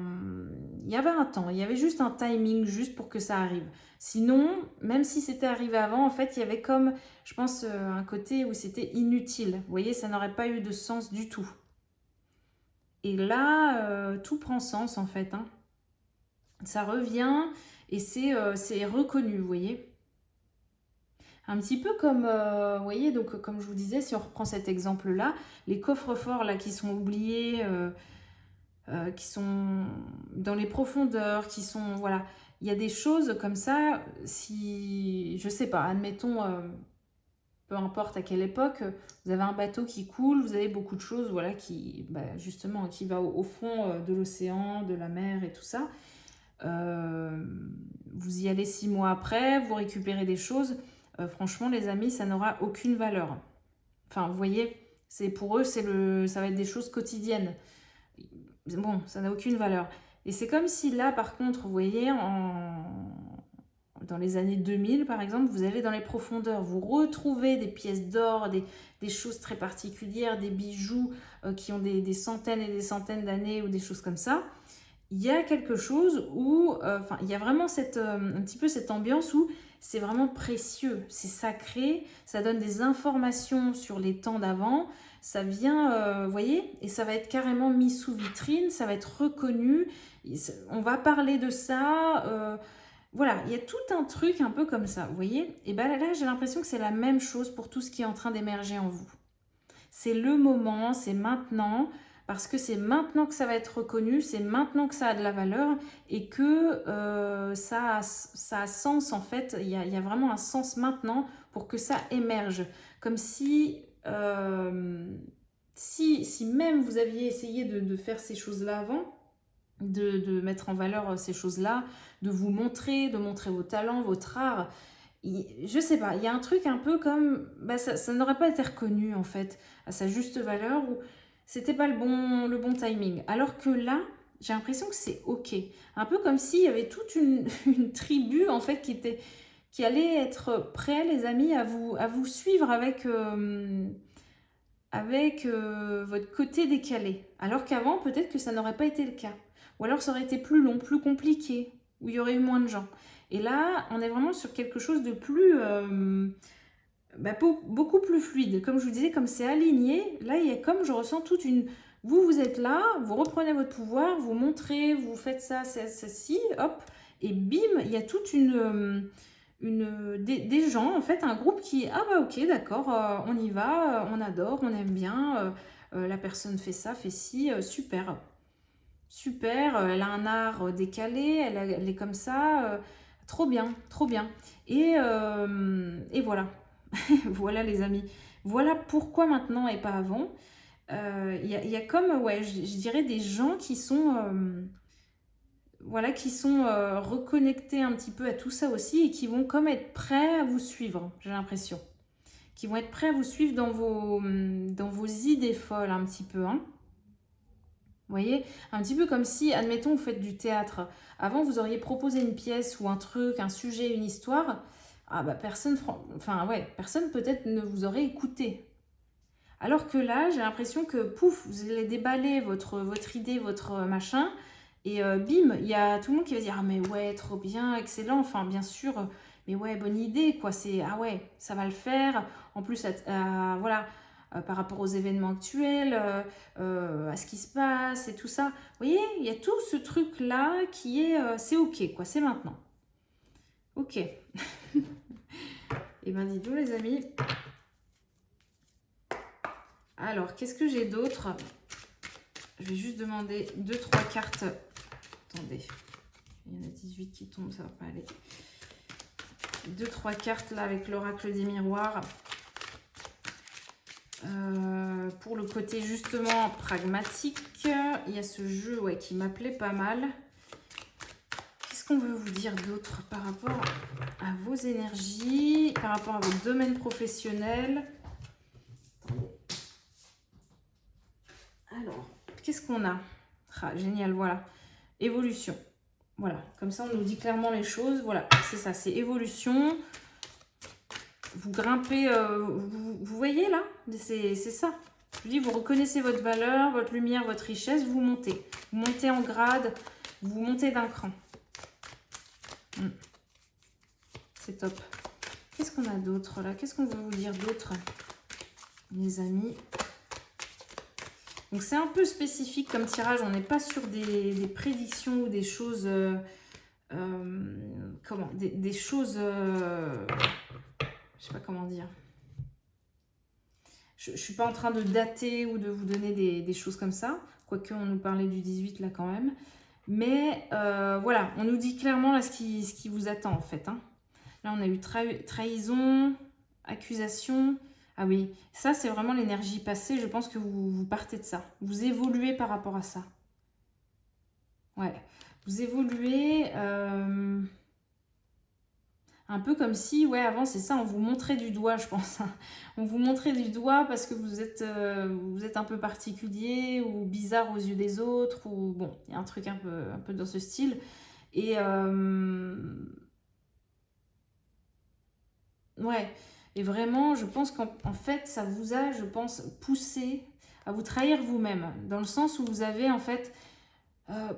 [SPEAKER 1] il y avait un temps, il y avait juste un timing juste pour que ça arrive. Sinon, même si c'était arrivé avant, en fait, il y avait comme, je pense, un côté où c'était inutile. Vous voyez, ça n'aurait pas eu de sens du tout. Et là, tout prend sens, en fait. Hein. Ça revient et c'est reconnu, vous voyez. Un petit peu comme, vous voyez, donc comme je vous disais, si on reprend cet exemple-là, les coffres-forts là qui sont oubliés, qui sont dans les profondeurs, qui sont, voilà, il y a des choses comme ça, si, je sais pas, admettons, peu importe à quelle époque, vous avez un bateau qui coule, vous avez beaucoup de choses, voilà, qui, justement, qui va au fond de l'océan, de la mer et tout ça. Vous y allez 6 mois après, vous récupérez des choses. Franchement, les amis, ça n'aura aucune valeur. Enfin, vous voyez, pour eux, ça va être des choses quotidiennes. Bon, ça n'a aucune valeur. Et c'est comme si là, par contre, vous voyez, dans les années 2000, par exemple, vous allez dans les profondeurs, vous retrouvez des pièces d'or, des choses très particulières, des bijoux qui ont des centaines et des centaines d'années ou des choses comme ça. Il y a quelque chose où, il y a vraiment un petit peu cette ambiance où c'est vraiment précieux, c'est sacré, ça donne des informations sur les temps d'avant, ça vient, vous voyez, et ça va être carrément mis sous vitrine, ça va être reconnu, on va parler de ça, voilà, il y a tout un truc un peu comme ça, vous voyez, et bien là j'ai l'impression que c'est la même chose pour tout ce qui est en train d'émerger en vous. C'est le moment, c'est maintenant, parce que c'est maintenant que ça va être reconnu, c'est maintenant que ça a de la valeur et que ça a sens en fait, il y a vraiment un sens maintenant pour que ça émerge. Comme si, si même vous aviez essayé de faire ces choses-là avant, de mettre en valeur ces choses-là, de vous montrer, de montrer vos talents, votre art, je sais pas, il y a un truc un peu comme, bah, ça n'aurait pas été reconnu en fait à sa juste valeur ou c'était pas le bon timing. Alors que là, j'ai l'impression que c'est ok. Un peu comme s'il y avait toute une, une tribu en fait qui allait être prêt, les amis, à vous suivre avec votre côté décalé. Alors qu'avant, peut-être que ça n'aurait pas été le cas. Ou alors ça aurait été plus long, plus compliqué, où il y aurait eu moins de gens. Et là, on est vraiment sur quelque chose de plus, beaucoup plus fluide. Comme je vous disais, comme c'est aligné, là, il y a comme je ressens toute une... vous êtes là, vous reprenez votre pouvoir, vous montrez, vous faites ça, ci, hop, et bim, il y a toute des gens, en fait, un groupe qui, ah bah ok, d'accord, on y va, on adore, on aime bien, la personne fait ça, fait ci, super. Super, elle a un art décalé, elle est comme ça, trop bien, trop bien. Et voilà, voilà les amis. Voilà pourquoi maintenant et pas avant. Y a comme, ouais, je dirais des gens qui sont, voilà, qui sont reconnectés un petit peu à tout ça aussi et qui vont comme être prêts à vous suivre, j'ai l'impression. Qui vont être prêts à vous suivre dans vos idées folles un petit peu, hein. Vous voyez, un petit peu comme si, admettons, vous faites du théâtre. Avant, vous auriez proposé une pièce ou un truc, un sujet, une histoire. Ah bah personne, enfin ouais, personne peut-être ne vous aurait écouté. Alors que là, j'ai l'impression que pouf, vous allez déballer votre idée, votre machin, et bim, il y a tout le monde qui va dire ah mais ouais, trop bien, excellent. Enfin bien sûr, mais ouais, bonne idée quoi. C'est ah ouais, ça va le faire. En plus, voilà, par rapport aux événements actuels, à ce qui se passe et tout ça. Vous voyez, il y a tout ce truc là qui est, c'est ok quoi, c'est maintenant. Ok. Et ben dis donc les amis. Alors, qu'est-ce que j'ai d'autre? Je vais juste demander 2-3 cartes. Attendez, il y en a 18 qui tombent, ça va pas aller. 2-3 cartes là avec l'oracle des miroirs. Pour le côté justement pragmatique, il y a ce jeu ouais, qui m'appelait pas mal. Qu'est-ce qu'on veut vous dire d'autre par rapport à vos énergies, par rapport à votre domaine professionnel? Alors, qu'est-ce qu'on a? Ah, génial, voilà. Évolution. Voilà, comme ça on nous dit clairement les choses. Voilà, c'est ça, c'est évolution. Vous grimpez, vous voyez là? C'est ça. Je dis, vous reconnaissez votre valeur, votre lumière, votre richesse, vous montez. Vous montez en grade, vous montez d'un cran. C'est top. Qu'est-ce qu'on a d'autre là? Qu'est-ce qu'on veut vous dire d'autre, les amis? Donc c'est un peu spécifique comme tirage, on n'est pas sur des prédictions ou des choses... comment des choses... je sais pas comment dire. Je ne suis pas en train de dater ou de vous donner des choses comme ça. Quoique on nous parlait du 18 là quand même. Mais voilà, on nous dit clairement là ce qui vous attend en fait. Hein. Là on a eu trahison, accusation... Ah oui, ça c'est vraiment l'énergie passée. Je pense que vous partez de ça. Vous évoluez par rapport à ça. Ouais, vous évoluez un peu comme si, ouais, avant c'est ça, on vous montrait du doigt, je pense. On vous montrait du doigt parce que vous êtes un peu particulier ou bizarre aux yeux des autres. Ou bon, il y a un truc un peu dans ce style. Et ouais. Et vraiment, je pense qu'en fait, ça vous a, je pense, poussé à vous trahir vous-même. Dans le sens où vous avez, en fait,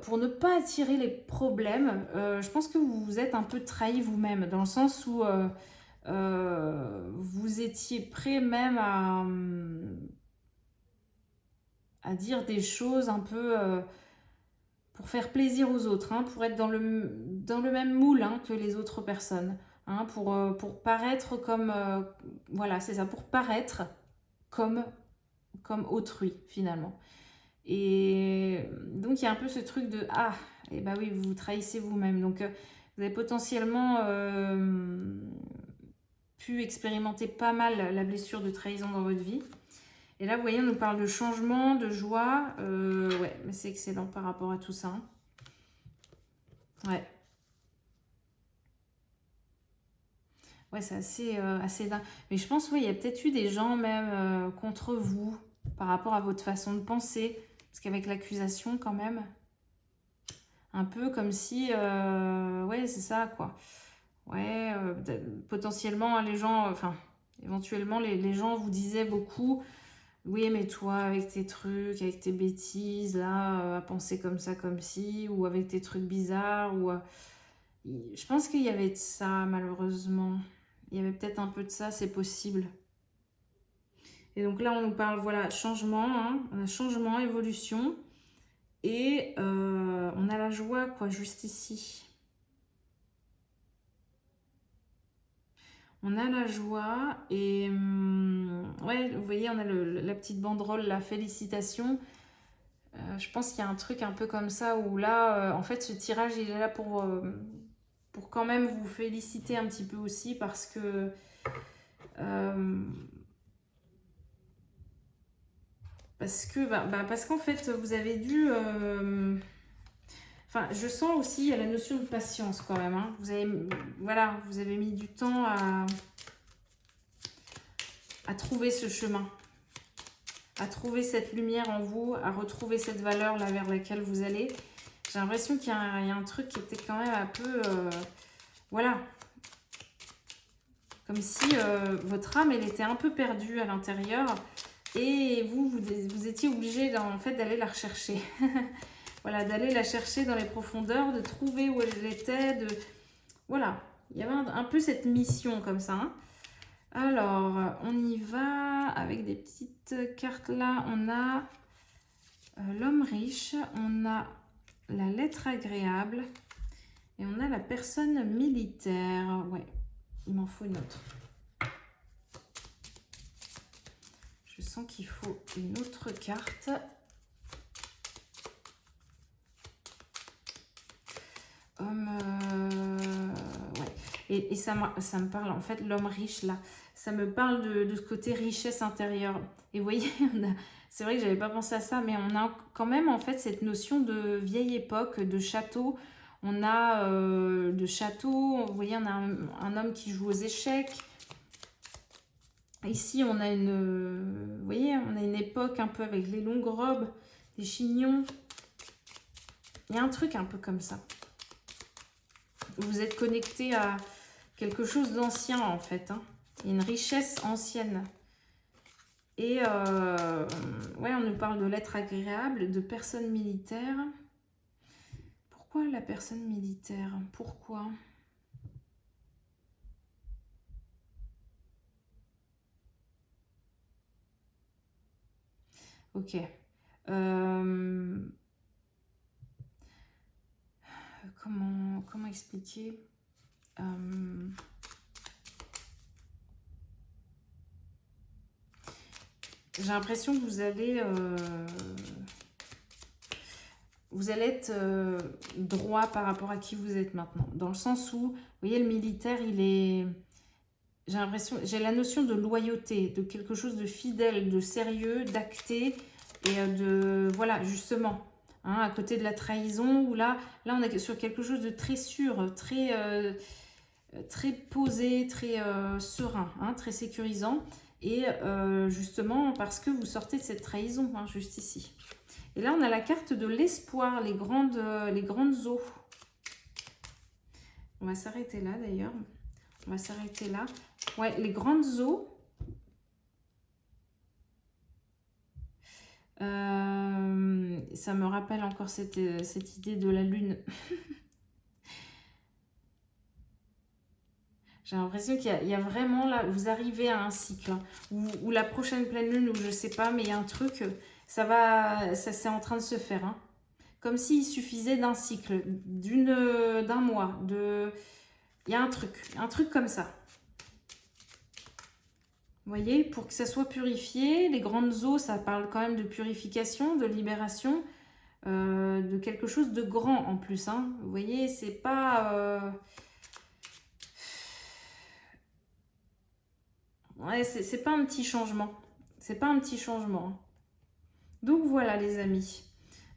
[SPEAKER 1] pour ne pas attirer les problèmes, je pense que vous vous êtes un peu trahi vous-même. Dans le sens où vous étiez prêt même à dire des choses un peu pour faire plaisir aux autres, hein, pour être dans le même moule hein, que les autres personnes. Hein, pour paraître comme... voilà, c'est ça, pour paraître comme autrui, finalement. Et donc, il y a un peu ce truc de... Ah, et bah oui, vous vous trahissez vous-même. Donc, vous avez potentiellement pu expérimenter pas mal la blessure de trahison dans votre vie. Et là, vous voyez, on nous parle de changement, de joie. Ouais, mais c'est excellent par rapport à tout ça. Hein. Ouais. Ouais, c'est assez dingue. Mais je pense, oui, il y a peut-être eu des gens même contre vous par rapport à votre façon de penser. Parce qu'avec l'accusation, quand même, un peu comme si... ouais, c'est ça, quoi. Ouais, potentiellement, les gens... Enfin, éventuellement, les gens vous disaient beaucoup... Oui, mais toi, avec tes trucs, avec tes bêtises, là, à penser comme ça, comme ci, ou avec tes trucs bizarres, ou... je pense qu'il y avait de ça, malheureusement. Il y avait peut-être un peu de ça, c'est possible. Et donc là, on nous parle, voilà, changement, hein, on a changement, évolution. Et on a la joie, quoi, juste ici. On a la joie et ouais, vous voyez, on a la petite banderole, la félicitation. Je pense qu'il y a un truc un peu comme ça où là, en fait, ce tirage, il est là pour quand même vous féliciter un petit peu aussi parce que parce qu'en fait, vous avez dû... Enfin, je sens aussi la notion de patience quand même. Hein. Voilà, vous avez mis du temps à trouver ce chemin, à trouver cette lumière en vous, à retrouver cette valeur là vers laquelle vous allez. J'ai l'impression qu'il y a un truc qui était quand même un peu... voilà. Comme si votre âme, elle était un peu perdue à l'intérieur et vous étiez obligé en fait d'aller la rechercher. Voilà, d'aller la chercher dans les profondeurs, de trouver où elle était, Voilà, il y avait un peu cette mission comme ça. Hein. Alors, on y va avec des petites cartes là. On a l'homme riche, on a la lettre agréable et on a la personne militaire. Ouais, il m'en faut une autre. Je sens qu'il faut une autre carte. Ouais. Et ça me parle, en fait, l'homme riche, là, ça me parle de ce côté richesse intérieure. Et vous voyez, c'est vrai que j'avais pas pensé à ça, mais on a quand même, en fait, cette notion de vieille époque, de château. On a de château, vous voyez, on a un homme qui joue aux échecs. Ici, on a vous voyez, on a une époque un peu avec les longues robes, les chignons. Il y a un truc un peu comme ça. Vous êtes connecté à quelque chose d'ancien en fait, hein. Une richesse ancienne. Et ouais, on nous parle de l'être agréable, de personne militaire. Pourquoi la personne militaire? Pourquoi? Ok. Comment expliquer? J'ai l'impression que vous allez être droit par rapport à qui vous êtes maintenant. Dans le sens où, vous voyez, le militaire, il est... J'ai la notion de loyauté, de quelque chose de fidèle, de sérieux, d'acté et de... Voilà, justement, hein, à côté de la trahison, où là on est sur quelque chose de très sûr, très posé, très serein, hein, très sécurisant. Et justement, parce que vous sortez de cette trahison, hein, juste ici. Et là, on a la carte de l'espoir, les grandes eaux. On va s'arrêter là, d'ailleurs. On va s'arrêter là. Ouais, les grandes eaux. Ça me rappelle encore cette idée de la lune. J'ai l'impression qu'il y a vraiment là, vous arrivez à un cycle, hein, ou la prochaine pleine lune, ou je sais pas, mais il y a un truc, ça c'est en train de se faire. Hein. Comme s'il suffisait d'un cycle, d'un mois, il y a un truc comme ça. Vous voyez, pour que ça soit purifié, les grandes eaux, ça parle quand même de purification, de libération, de quelque chose de grand en plus. Hein. Vous voyez, c'est pas... Ouais, c'est pas un petit changement. C'est pas un petit changement. Donc voilà les amis.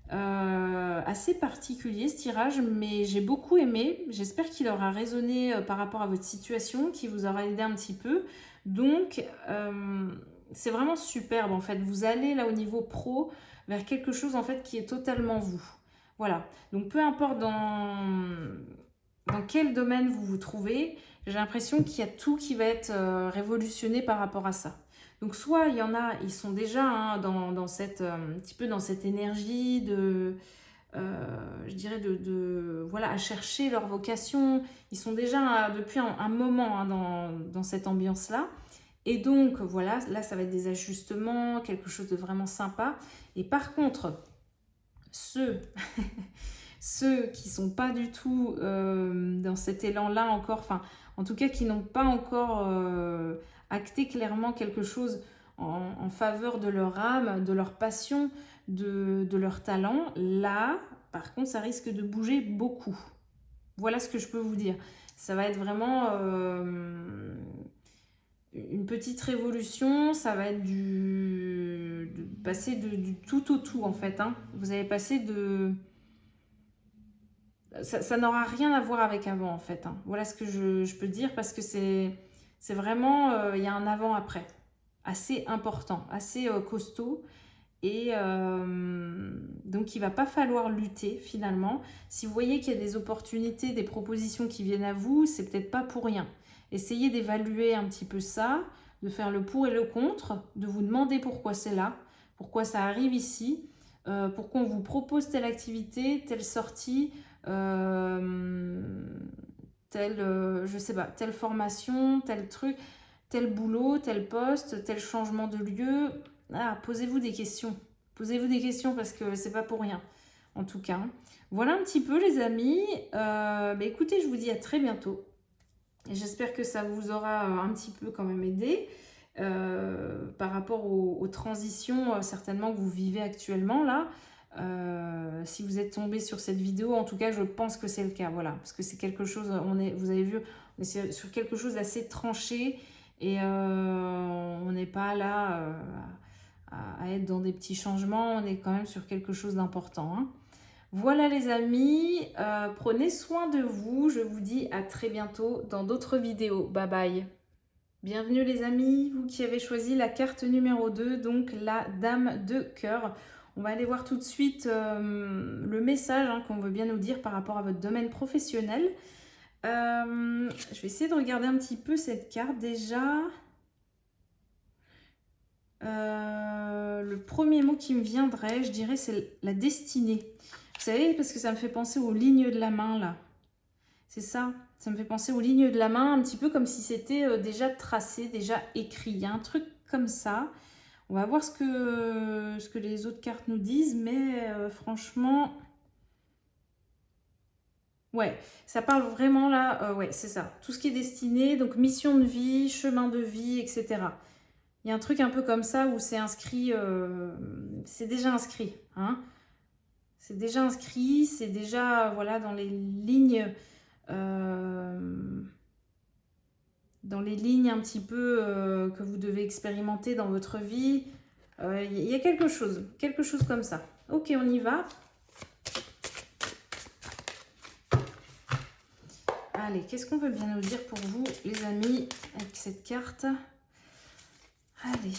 [SPEAKER 1] assez particulier ce tirage, mais j'ai beaucoup aimé. J'espère qu'il aura résonné par rapport à votre situation, qu'il vous aura aidé un petit peu. Donc, c'est vraiment superbe en fait. Vous allez là au niveau pro vers quelque chose en fait qui est totalement vous. Voilà. Donc, peu importe dans quel domaine vous vous trouvez, j'ai l'impression qu'il y a tout qui va être révolutionné par rapport à ça. Donc soit il y en a, ils sont déjà hein, dans cette, un petit peu dans cette énergie de, je dirais voilà, à chercher leur vocation. Ils sont déjà depuis un moment hein, dans cette ambiance-là. Et donc voilà, là ça va être des ajustements, quelque chose de vraiment sympa. Et par contre, ceux qui sont pas du tout dans cet élan-là encore, enfin en tout cas qui n'ont pas encore acté clairement quelque chose en faveur de leur âme, de leur passion, de leur talent, là par contre ça risque de bouger beaucoup. Voilà ce que je peux vous dire. Ça va être vraiment une petite révolution, ça va être passer du tout au tout en fait. Hein. Vous allez passer de... Ça n'aura rien à voir avec avant en fait. Hein. Voilà ce que je peux dire parce que c'est vraiment, il y a un avant-après assez important, assez costaud. Et donc il ne va pas falloir lutter finalement. Si vous voyez qu'il y a des opportunités, des propositions qui viennent à vous, c'est peut-être pas pour rien. Essayez d'évaluer un petit peu ça, de faire le pour et le contre, de vous demander pourquoi c'est là, pourquoi ça arrive ici, pourquoi on vous propose telle activité, telle sortie, je sais pas, telle formation, tel truc, tel boulot, tel poste, tel changement de lieu. Ah, posez-vous des questions. Posez-vous des questions parce que c'est pas pour rien, en tout cas. Voilà un petit peu les amis. Écoutez, je vous dis à très bientôt. J'espère que ça vous aura un petit peu quand même aidé par rapport aux transitions certainement que vous vivez actuellement là. Si vous êtes tombé sur cette vidéo, en tout cas je pense que c'est le cas, voilà, parce que c'est quelque chose, vous avez vu, on est sur quelque chose d'assez tranché et on n'est pas là à être dans des petits changements, on est quand même sur quelque chose d'important. Hein. Voilà les amis, prenez soin de vous, je vous dis à très bientôt dans d'autres vidéos, bye bye. Bienvenue les amis, vous qui avez choisi la carte numéro 2, donc la Dame de cœur. On va aller voir tout de suite le message hein, qu'on veut bien nous dire par rapport à votre domaine professionnel. Je vais essayer de regarder un petit peu cette carte déjà. Le premier mot qui me viendrait, je dirais, c'est la destinée. Vous savez, parce que ça me fait penser aux lignes de la main là. C'est ça, ça me fait penser aux lignes de la main, un petit peu comme si c'était déjà tracé, déjà écrit. Il y a un truc comme ça. On va voir ce que les autres cartes nous disent, mais franchement... Ouais, ça parle vraiment là, ouais, c'est ça. Tout ce qui est destiné, donc mission de vie, chemin de vie, etc. Il y a un truc un peu comme ça où c'est inscrit, c'est déjà inscrit, hein. C'est déjà inscrit, c'est déjà, voilà, dans les lignes... dans les lignes un petit peu que vous devez expérimenter dans votre vie. Il y a quelque chose comme ça. Ok, on y va. Allez, qu'est-ce qu'on veut bien nous dire pour vous, les amis, avec cette carte? Allez.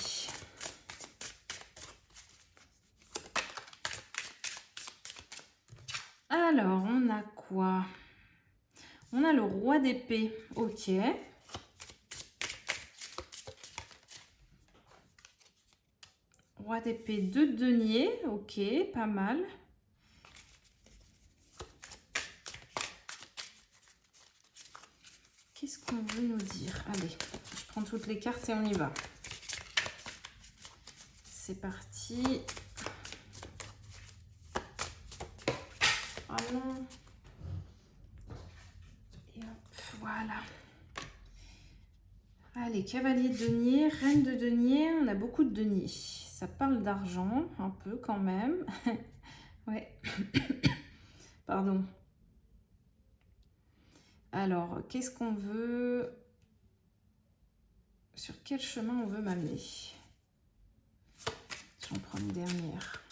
[SPEAKER 1] Alors, on a quoi? On a le roi d'épée. Ok. Roi d'épée, 2 de denier. Ok, pas mal. Qu'est-ce qu'on veut nous dire? Allez, je prends toutes les cartes et on y va. C'est parti. Oh non. Et hop, voilà. Allez, cavalier de denier, reine de denier. On a beaucoup de deniers. Ça parle d'argent, un peu quand même. Ouais. Pardon. Alors, qu'est-ce qu'on veut? Sur quel chemin on veut m'amener? J'en prends une dernière.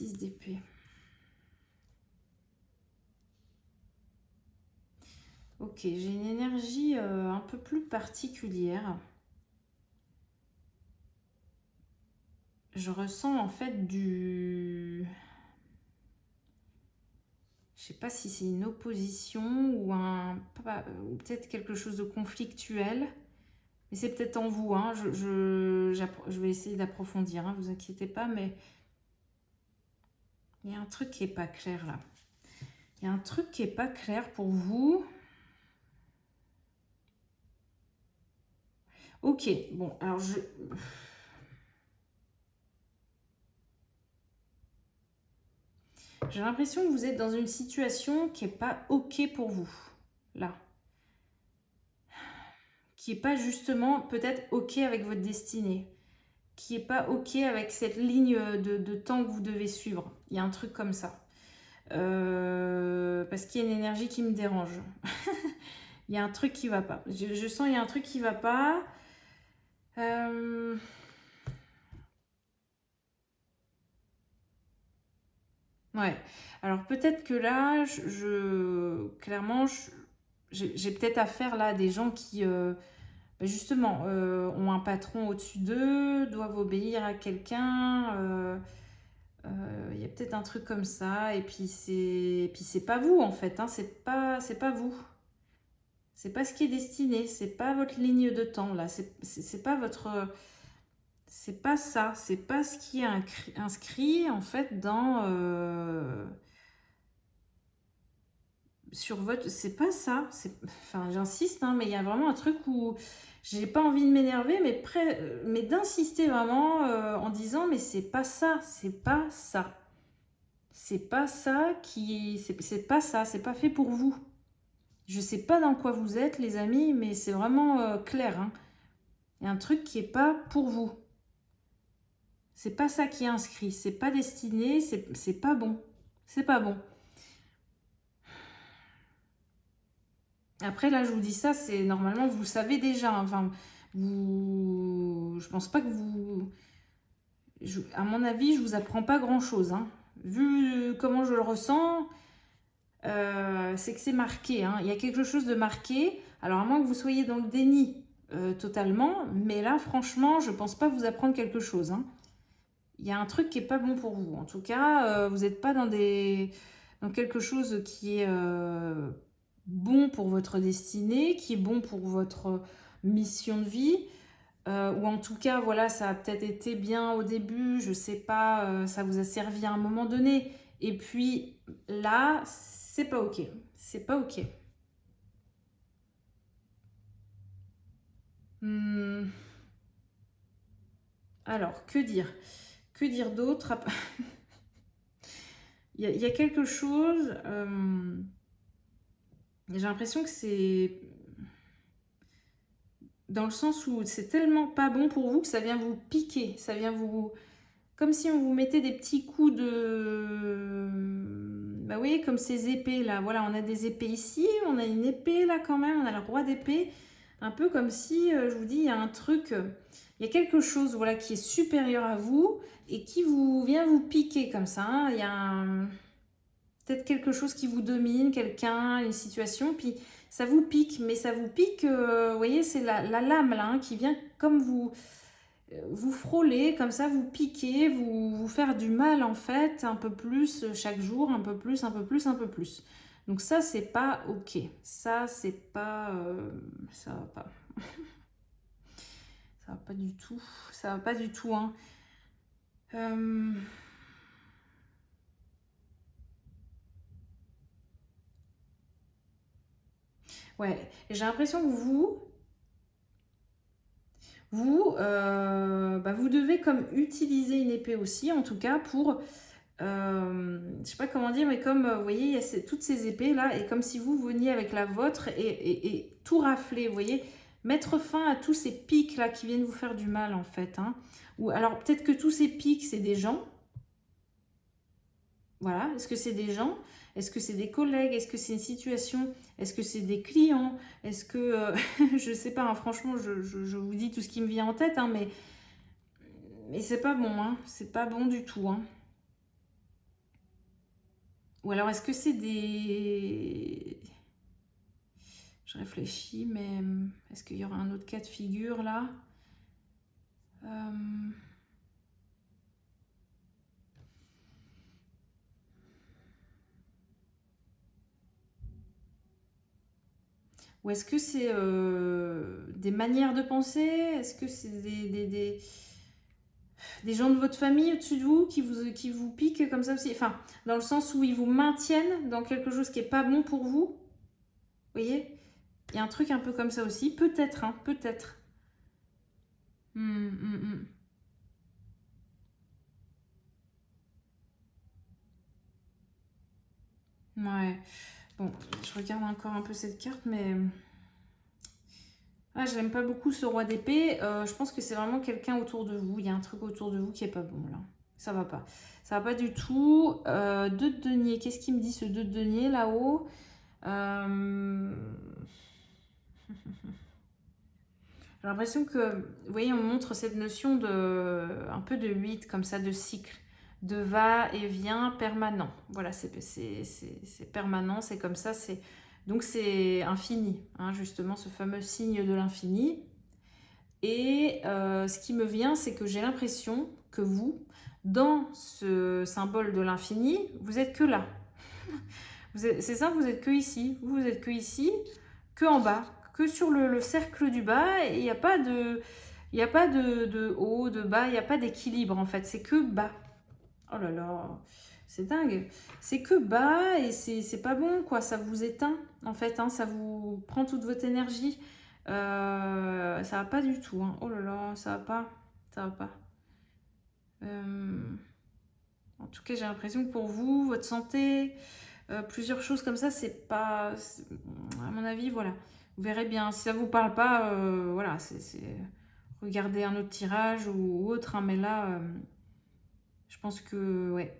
[SPEAKER 1] 6 d'épée. Ok, j'ai une énergie un peu plus particulière. Je ressens en fait du... Je sais pas si c'est une opposition ou ou peut-être quelque chose de conflictuel. Mais c'est peut-être en vous, hein. Je vais essayer d'approfondir, hein, vous inquiétez pas, mais il y a un truc qui n'est pas clair là. Il y a un truc qui n'est pas clair pour vous. Ok, bon, alors j'ai l'impression que vous êtes dans une situation qui n'est pas ok pour vous, là. Qui n'est pas justement peut-être ok avec votre destinée. Qui n'est pas ok avec cette ligne de temps que vous devez suivre. Il y a un truc comme ça. Parce qu'il y a une énergie qui me dérange. Il y a un truc qui va pas. Je sens qu'il y a un truc qui va pas. Ouais. Alors peut-être que là, clairement, j'ai peut-être affaire là à des gens qui, justement, ont un patron au-dessus d'eux, doivent obéir à quelqu'un. Il y a peut-être un truc comme ça. Et puis c'est pas vous en fait. Hein, c'est pas vous. C'est pas ce qui est destiné. C'est pas votre ligne de temps là. C'est pas votre. C'est pas ça. C'est pas ce qui est inscrit en fait dans. Sur votre... C'est pas ça. Enfin, j'insiste, hein, mais il y a vraiment un truc où j'ai pas envie de m'énerver, mais d'insister vraiment en disant mais c'est pas ça, c'est pas ça. C'est pas ça qui... C'est pas ça, c'est pas fait pour vous. Je sais pas dans quoi vous êtes, les amis, mais c'est vraiment clair. Hein. Il y a un truc qui est pas pour vous. C'est pas ça qui est inscrit, c'est pas destiné, c'est pas bon. C'est pas bon. Après, là, je vous dis ça, c'est normalement, vous le savez déjà. Hein. Enfin, je pense pas que vous... à mon avis, je vous apprends pas grand-chose. Hein. Vu comment je le ressens, c'est que c'est marqué. Hein. Il y a quelque chose de marqué. Alors, à moins que vous soyez dans le déni totalement, mais là, franchement, je pense pas vous apprendre quelque chose. Hein. Il y a un truc qui est pas bon pour vous. En tout cas, vous n'êtes pas dans quelque chose qui est bon pour votre destinée, qui est bon pour votre mission de vie. Ou en tout cas, voilà, ça a peut-être été bien au début, je sais pas, ça vous a servi à un moment donné. Et puis là, c'est pas ok. C'est pas ok. Alors, que dire? Que dire d'autre? Il y a quelque chose... j'ai l'impression que c'est... Dans le sens où c'est tellement pas bon pour vous que ça vient vous piquer. Ça vient vous... Comme si on vous mettait des petits coups de... Bah oui, comme ces épées là. Voilà, on a des épées ici, on a une épée là quand même, on a le roi d'épée. Un peu comme si, je vous dis, il y a un truc... il y a quelque chose voilà, qui est supérieur à vous et qui vient vous piquer comme ça. Hein. Il y a peut-être quelque chose qui vous domine, quelqu'un, une situation, puis ça vous pique. Mais ça vous pique, vous voyez, c'est la lame là, hein, qui vient comme vous frôler, comme ça, vous piquer, vous faire du mal en fait, un peu plus chaque jour, un peu plus, un peu plus, un peu plus. Donc ça, c'est pas ok. Ça, c'est pas... ça va pas. Ça va pas du tout. Ça va pas du tout. Hein. Ouais, j'ai l'impression que vous devez comme utiliser une épée aussi, en tout cas pour... je sais pas comment dire, mais comme vous voyez, il y a toutes ces épées là, et comme si vous veniez avec la vôtre et tout rafler, vous voyez, mettre fin à tous ces pics là qui viennent vous faire du mal en fait. Hein. Ou alors peut-être que tous ces pics, c'est des gens. Voilà, est-ce que c'est des gens? Est-ce que c'est des collègues? Est-ce que c'est une situation? Est-ce que c'est des clients? Est-ce que... je sais pas, hein, franchement, je vous dis tout ce qui me vient en tête, hein, mais c'est pas bon, hein, c'est pas bon du tout. Hein. Ou alors, est-ce que c'est des... Je réfléchis, mais est-ce qu'il y aura un autre cas de figure là? Ou est-ce que c'est des manières de penser? Est-ce que c'est des gens de votre famille au-dessus de vous qui vous piquent comme ça aussi? Enfin, dans le sens où ils vous maintiennent dans quelque chose qui n'est pas bon pour vous. Vous voyez? Il y a un truc un peu comme ça aussi. Peut-être, hein, peut-être. Ouais. Bon, je regarde encore un peu cette carte, mais... Ah, j'aime pas beaucoup ce roi d'épée. Je pense que c'est vraiment quelqu'un autour de vous. Il y a un truc autour de vous qui est pas bon, là. Ça va pas. Ça va pas du tout. 2 de denier. Qu'est-ce qu'il me dit, ce 2 de denier, là-haut? J'ai l'impression que, vous voyez, on montre cette notion de un peu de 8, comme ça, de cycle, de va-et-vient permanent. Voilà, c'est permanent, c'est comme ça, donc c'est infini, hein, justement, ce fameux signe de l'infini. Et ce qui me vient, c'est que j'ai l'impression que vous, dans ce symbole de l'infini, vous êtes que là. C'est ça, vous êtes que ici. Vous êtes que ici, que en bas, que sur le cercle du bas. Et il n'y a pas de, il y a pas de haut, de bas, il n'y a pas d'équilibre en fait. C'est que bas. Oh là là, c'est dingue. C'est que bas et c'est pas bon quoi. Ça vous éteint en fait. Hein, ça vous prend toute votre énergie. Ça va pas du tout. Hein. Oh là là, ça va pas. Ça va pas. En tout cas, j'ai l'impression que pour vous, votre santé, plusieurs choses comme ça, c'est pas... À mon avis, voilà. Vous verrez bien. Si ça vous parle pas, voilà, regardez un autre tirage ou autre. Hein, mais là, je pense que... Ouais.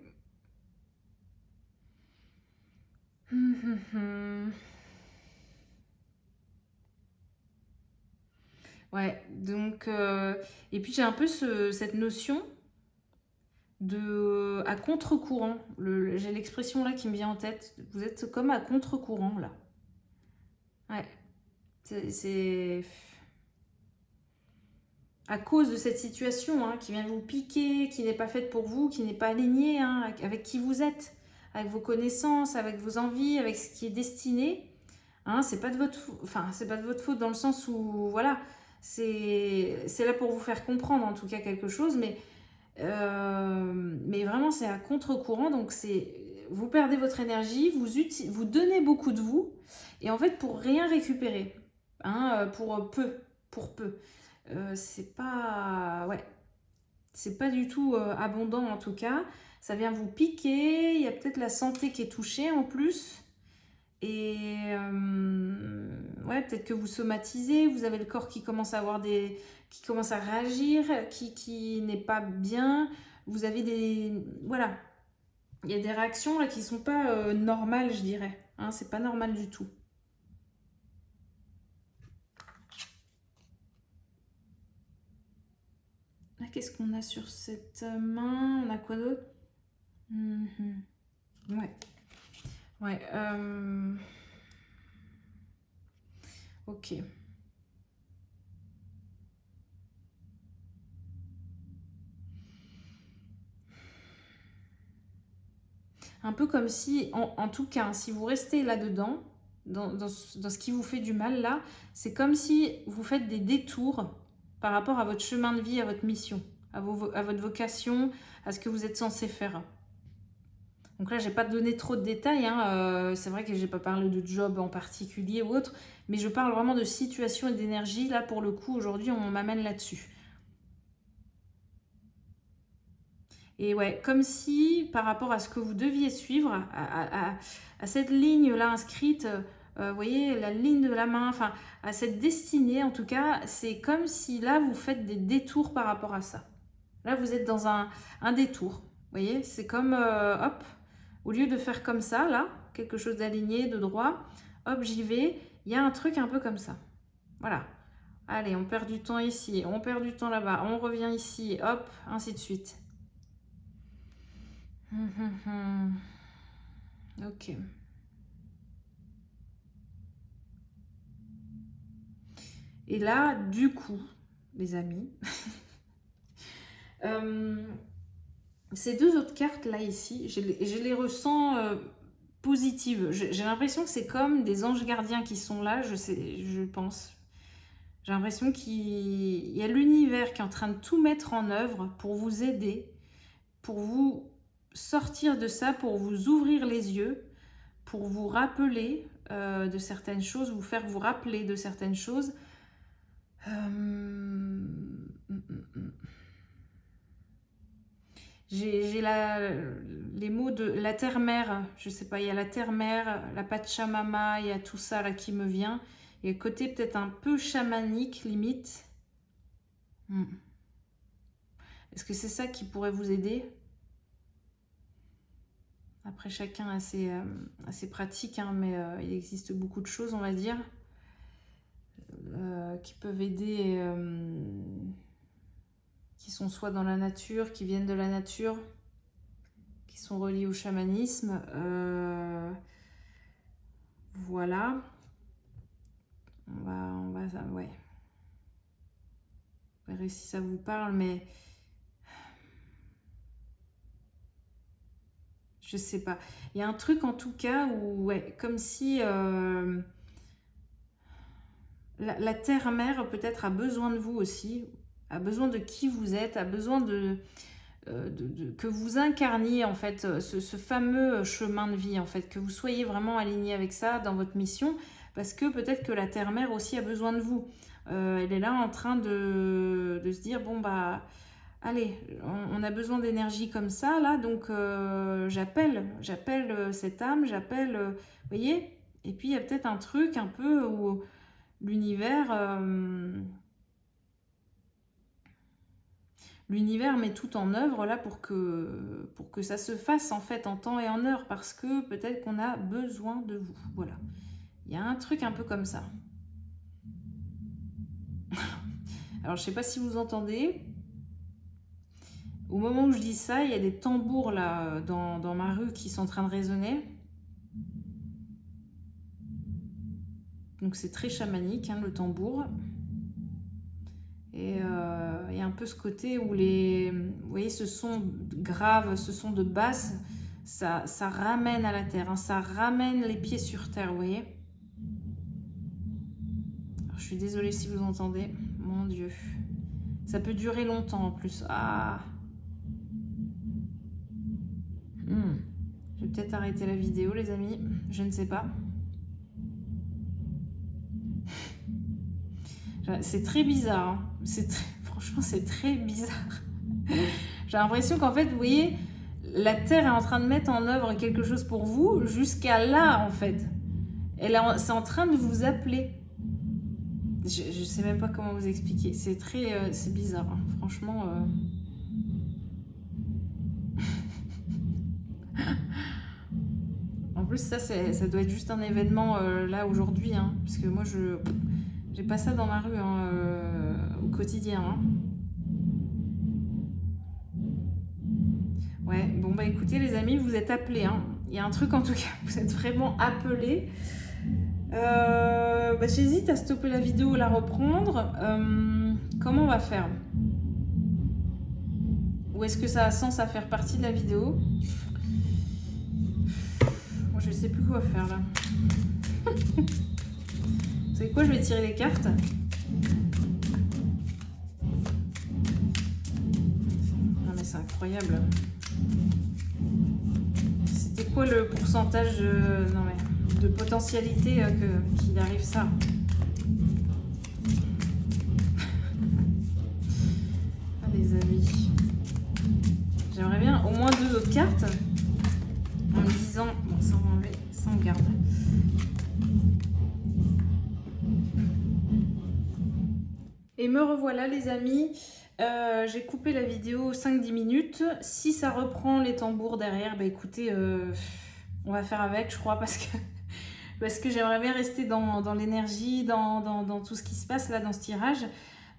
[SPEAKER 1] Ouais, donc... et puis j'ai un peu cette notion de à contre-courant. J'ai l'expression là qui me vient en tête. Vous êtes comme à contre-courant là. Ouais. C'est à cause de cette situation hein, qui vient vous piquer, qui n'est pas faite pour vous, qui n'est pas alignée hein, avec qui vous êtes, avec vos connaissances, avec vos envies, avec ce qui est destiné. Hein, c'est pas de votre, enfin c'est pas de votre faute dans le sens où voilà, c'est là pour vous faire comprendre en tout cas quelque chose, mais vraiment c'est à contre-courant, donc c'est vous perdez votre énergie, vous donnez beaucoup de vous, et en fait pour rien récupérer, hein, pour peu. C'est pas, ouais, c'est pas du tout abondant en tout cas. Ça vient vous piquer, il y a peut-être la santé qui est touchée en plus. Et ouais, peut-être que vous somatisez, vous avez le corps qui commence à avoir qui commence à réagir, qui n'est pas bien. Vous avez des, voilà, il y a des réactions là qui sont pas normales, je dirais. Hein, c'est pas normal du tout. Qu'est-ce qu'on a sur cette main? On a quoi d'autre? Ouais. Ouais. Ok. Un peu comme si, en tout cas, hein, si vous restez là-dedans, dans ce qui vous fait du mal là, c'est comme si vous faites des détours par rapport à votre chemin de vie, à votre mission, à votre vocation, à ce que vous êtes censé faire. Donc là, je n'ai pas donné trop de détails. Hein. C'est vrai que je n'ai pas parlé de job en particulier ou autre, mais je parle vraiment de situation et d'énergie. Là, pour le coup, aujourd'hui, on m'amène là-dessus. Et ouais, comme si par rapport à ce que vous deviez suivre, à cette ligne-là inscrite, vous voyez, la ligne de la main, enfin, à cette destinée en tout cas, c'est comme si là, vous faites des détours par rapport à ça. Là, vous êtes dans un détour. Vous voyez, c'est comme, hop, au lieu de faire comme ça, là, quelque chose d'aligné, de droit, hop, j'y vais, il y a un truc un peu comme ça. Voilà. Allez, on perd du temps ici, on perd du temps là-bas, on revient ici, hop, ainsi de suite. Ok. Et là, du coup, les amis, ces deux autres cartes là ici, je les ressens positives. J'ai l'impression que c'est comme des anges gardiens qui sont là, je pense. J'ai l'impression qu'il y a l'univers qui est en train de tout mettre en œuvre pour vous aider, pour vous sortir de ça, pour vous ouvrir les yeux, pour vous rappeler de certaines choses, vous faire vous rappeler de certaines choses. J'ai les mots de la terre-mère, je sais pas, il y a la terre-mère, la Pachamama, il y a tout ça là qui me vient. Il y a le côté peut-être un peu chamanique, limite. Est-ce que c'est ça qui pourrait vous aider? Après, chacun a ses pratiques, hein, mais il existe beaucoup de choses, on va dire, qui peuvent aider, qui sont soit dans la nature, qui viennent de la nature, qui sont reliés au chamanisme. Voilà. Ouais. On verra si ça vous parle, mais je sais pas. Il y a un truc en tout cas où, ouais, comme si la terre-mère peut-être a besoin de vous aussi, a besoin de qui vous êtes, a besoin que vous incarniez en fait ce fameux chemin de vie, en fait, que vous soyez vraiment aligné avec ça dans votre mission, parce que peut-être que la terre-mère aussi a besoin de vous. Elle est là en train de se dire, bon bah, allez, on a besoin d'énergie comme ça, là, donc j'appelle cette âme, vous voyez. Et puis il y a peut-être un truc un peu où l'univers... L'univers met tout en œuvre là pour que ça se fasse en fait en temps et en heure, parce que peut-être qu'on a besoin de vous. Voilà. Il y a un truc un peu comme ça. Alors je sais pas si vous entendez. Au moment où je dis ça, il y a des tambours là dans ma rue qui sont en train de résonner. Donc c'est très chamanique, hein, le tambour. Et il y a un peu ce côté où vous voyez, ce son grave, ce son de basse, ça ramène à la terre, hein, ça ramène les pieds sur terre, vous voyez. Alors, je suis désolée si vous entendez, mon Dieu. Ça peut durer longtemps en plus. Ah. Je vais peut-être arrêter la vidéo, les amis, je ne sais pas. C'est très bizarre, hein. Franchement, c'est très bizarre. J'ai l'impression qu'en fait, vous voyez, la Terre est en train de mettre en œuvre quelque chose pour vous jusqu'à là, en fait. C'est en train de vous appeler. Je sais même pas comment vous expliquer. C'est c'est bizarre, hein. Franchement. En plus, ça doit être juste un événement là aujourd'hui, hein, parce que moi, j'ai pas ça dans ma rue, hein, au quotidien. Hein. Ouais, bon bah écoutez les amis, vous êtes appelés. Hein. Il y a un truc en tout cas, vous êtes vraiment appelés. Bah, j'hésite à stopper la vidéo ou la reprendre. Comment on va faire? Ou est-ce que ça a sens à faire partie de la vidéo? Moi je sais plus quoi faire là. Vous savez quoi, je vais tirer les cartes. Non mais c'est incroyable. C'était quoi le pourcentage de potentialité qu'il arrive ça? Ah les amis. J'aimerais bien au moins 2 autres cartes. En me disant... Bon, ça on va enlever, ça on garde. Et me revoilà les amis. J'ai coupé la vidéo 5-10 minutes. Si ça reprend les tambours derrière, bah écoutez, on va faire avec, je crois, parce que j'aimerais bien rester dans l'énergie, dans tout ce qui se passe là dans ce tirage.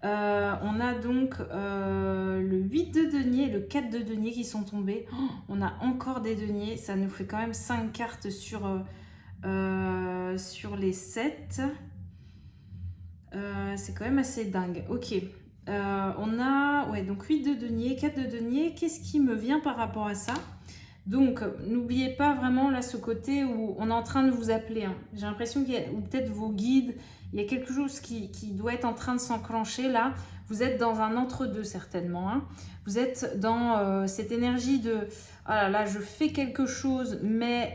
[SPEAKER 1] On a donc le 8 de denier et le 4 de denier qui sont tombés. Oh, on a encore des deniers. Ça nous fait quand même 5 cartes sur les 7. C'est quand même assez dingue. Ok. On a donc 8 de denier, 4 de denier. Qu'est-ce qui me vient par rapport à ça? Donc, n'oubliez pas vraiment là ce côté où on est en train de vous appeler. Hein. J'ai l'impression qu'il y a, ou peut-être vos guides, il y a quelque chose qui doit être en train de s'enclencher là. Vous êtes dans un entre-deux certainement. Hein. Vous êtes dans cette énergie de « Ah là là, je fais quelque chose, mais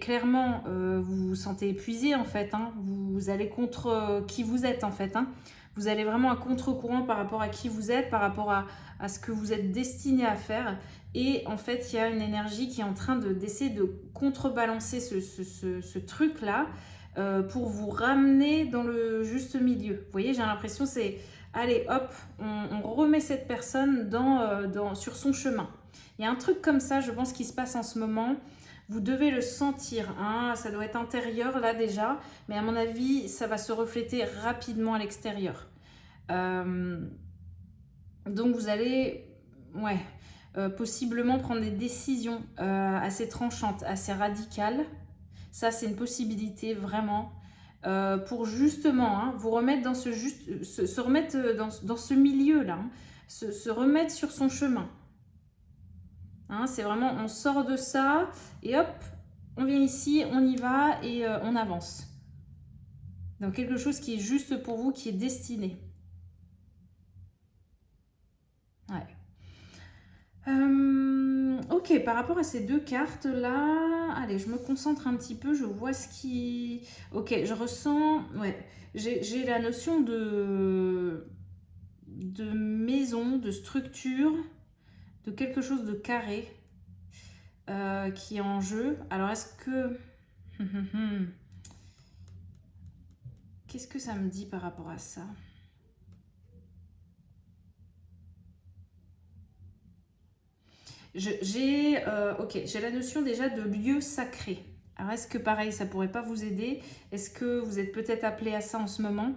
[SPEAKER 1] clairement, vous vous sentez épuisé en fait. Hein. Vous allez contre qui vous êtes en fait. Hein. Vous allez vraiment à contre-courant par rapport à qui vous êtes, par rapport à ce que vous êtes destiné à faire. Et en fait, il y a une énergie qui est en train d'essayer de contrebalancer ce truc-là pour vous ramener dans le juste milieu. Vous voyez, j'ai l'impression c'est, allez hop, on remet cette personne sur son chemin. Il y a un truc comme ça, je pense, qui se passe en ce moment. Vous devez le sentir, hein. Ça doit être intérieur là déjà, mais à mon avis, ça va se refléter rapidement à l'extérieur. Donc vous allez, possiblement prendre des décisions assez tranchantes, assez radicales. Ça, c'est une possibilité vraiment pour justement vous remettre dans se remettre dans ce milieu-là, hein. Se remettre sur son chemin. Hein, c'est vraiment, on sort de ça et hop, on vient ici, on y va et on avance. Dans quelque chose qui est juste pour vous, qui est destiné. Ouais. Ok, par rapport à ces deux cartes-là, allez, je me concentre un petit peu, je vois ce qui... Ok, je ressens... Ouais, j'ai la notion de maison, de structure, de quelque chose de carré qui est en jeu. Alors, est-ce que... Qu'est-ce que ça me dit par rapport à ça? J'ai la notion déjà de lieu sacré. Alors, est-ce que pareil, ça pourrait pas vous aider? Est-ce que vous êtes peut-être appelé à ça en ce moment?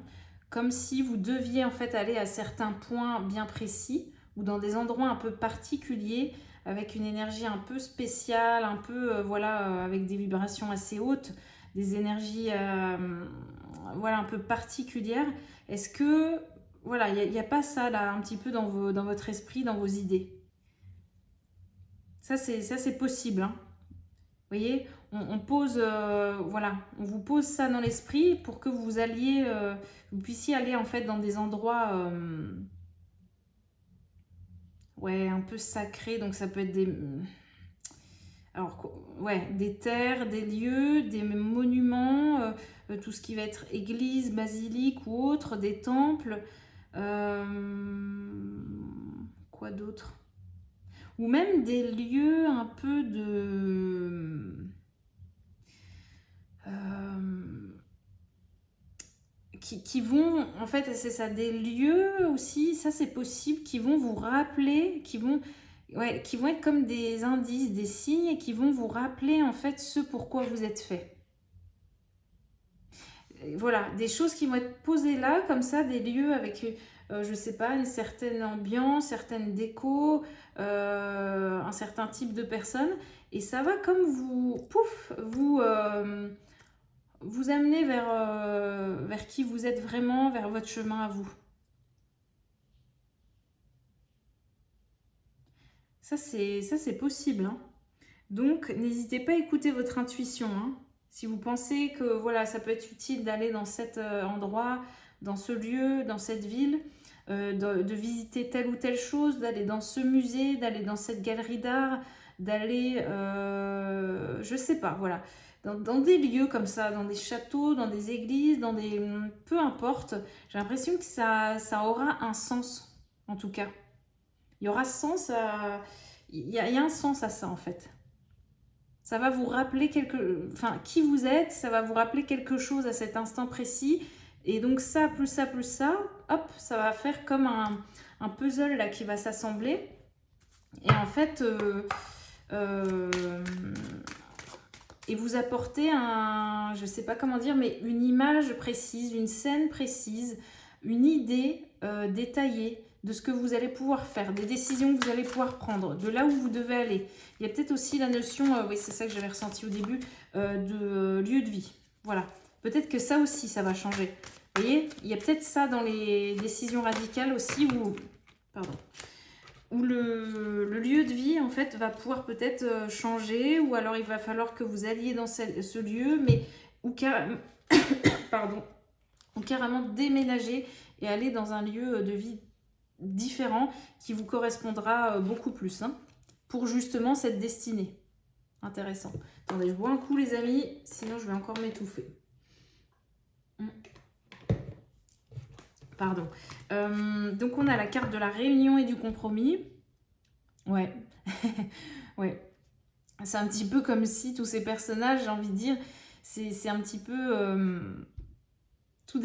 [SPEAKER 1] Comme si vous deviez en fait aller à certains points bien précis ou dans des endroits un peu particuliers avec une énergie un peu spéciale, un peu avec des vibrations assez hautes, des énergies un peu particulières. Est-ce que voilà, il n'y a pas ça là un petit peu dans votre esprit, dans vos idées? Ça, c'est possible. Hein. Vous voyez, on pose, on vous pose ça dans l'esprit pour que vous alliez, vous puissiez aller en fait dans des endroits, un peu sacrés. Donc ça peut être des, des terres, des lieux, des monuments, tout ce qui va être église, basilique ou autre, des temples. Quoi d'autre? Ou même des lieux un peu de... qui vont, en fait, c'est ça, des lieux aussi, ça c'est possible, qui vont vous rappeler, qui vont être comme des indices, des signes, et qui vont vous rappeler en fait ce pourquoi vous êtes fait. Voilà, des choses qui vont être posées là, comme ça, des lieux avec... je sais pas, une certaine ambiance, certaines décos, un certain type de personnes. Et ça va comme vous amener vers qui vous êtes vraiment, vers votre chemin à vous. Ça, c'est possible. Hein. Donc, n'hésitez pas à écouter votre intuition. Hein. Si vous pensez que ça peut être utile d'aller dans cet endroit, dans ce lieu, dans cette ville, de visiter telle ou telle chose, d'aller dans ce musée, d'aller dans cette galerie d'art, d'aller, je sais pas, voilà, dans des lieux comme ça, dans des châteaux, dans des églises, dans des... peu importe, j'ai l'impression que ça aura un sens, en tout cas. Il y aura sens à... Il y a un sens à ça, en fait. Ça va vous rappeler qui vous êtes, ça va vous rappeler quelque chose à cet instant précis. Et donc ça, plus ça, plus ça, hop, ça va faire comme un puzzle là qui va s'assembler. Et en fait, et vous apporter je ne sais pas comment dire, mais une image précise, une scène précise, une idée détaillée de ce que vous allez pouvoir faire, des décisions que vous allez pouvoir prendre, de là où vous devez aller. Il y a peut-être aussi la notion, oui c'est ça que j'avais ressenti au début, de lieu de vie. Voilà, peut-être que ça aussi, ça va changer. Vous voyez, il y a peut-être ça dans les décisions radicales aussi, où le lieu de vie, en fait, va pouvoir peut-être changer, ou alors il va falloir que vous alliez dans ce lieu, mais ou carrément, pardon, ou carrément déménager et aller dans un lieu de vie différent qui vous correspondra beaucoup plus, hein, pour justement cette destinée. Intéressant. Attendez, je bois un coup les amis, sinon je vais encore m'étouffer. Pardon. Donc on a la carte de la réunion et du compromis. Ouais. Ouais. C'est un petit peu comme si tous ces personnages, j'ai envie de dire, c'est un petit peu toutes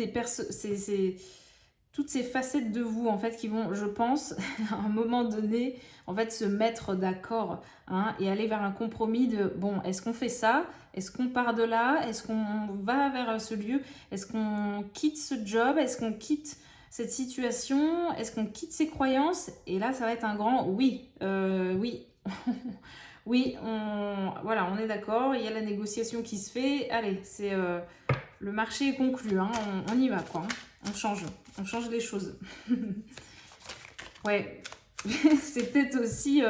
[SPEAKER 1] ces facettes de vous en fait qui vont, je pense, à un moment donné, en fait, se mettre d'accord, hein, et aller vers un compromis de bon, est-ce qu'on fait ça? Est-ce qu'on part de là? Est-ce qu'on va vers ce lieu? Est-ce qu'on quitte ce job? Est-ce qu'on quitte cette situation? Est-ce qu'on quitte ses croyances? Et là, ça va être un grand oui, oui. Oui, voilà, on est d'accord, il y a la négociation qui se fait. Allez, c'est le marché est conclu, hein, on y va, quoi. On change les choses. Ouais, c'est peut-être aussi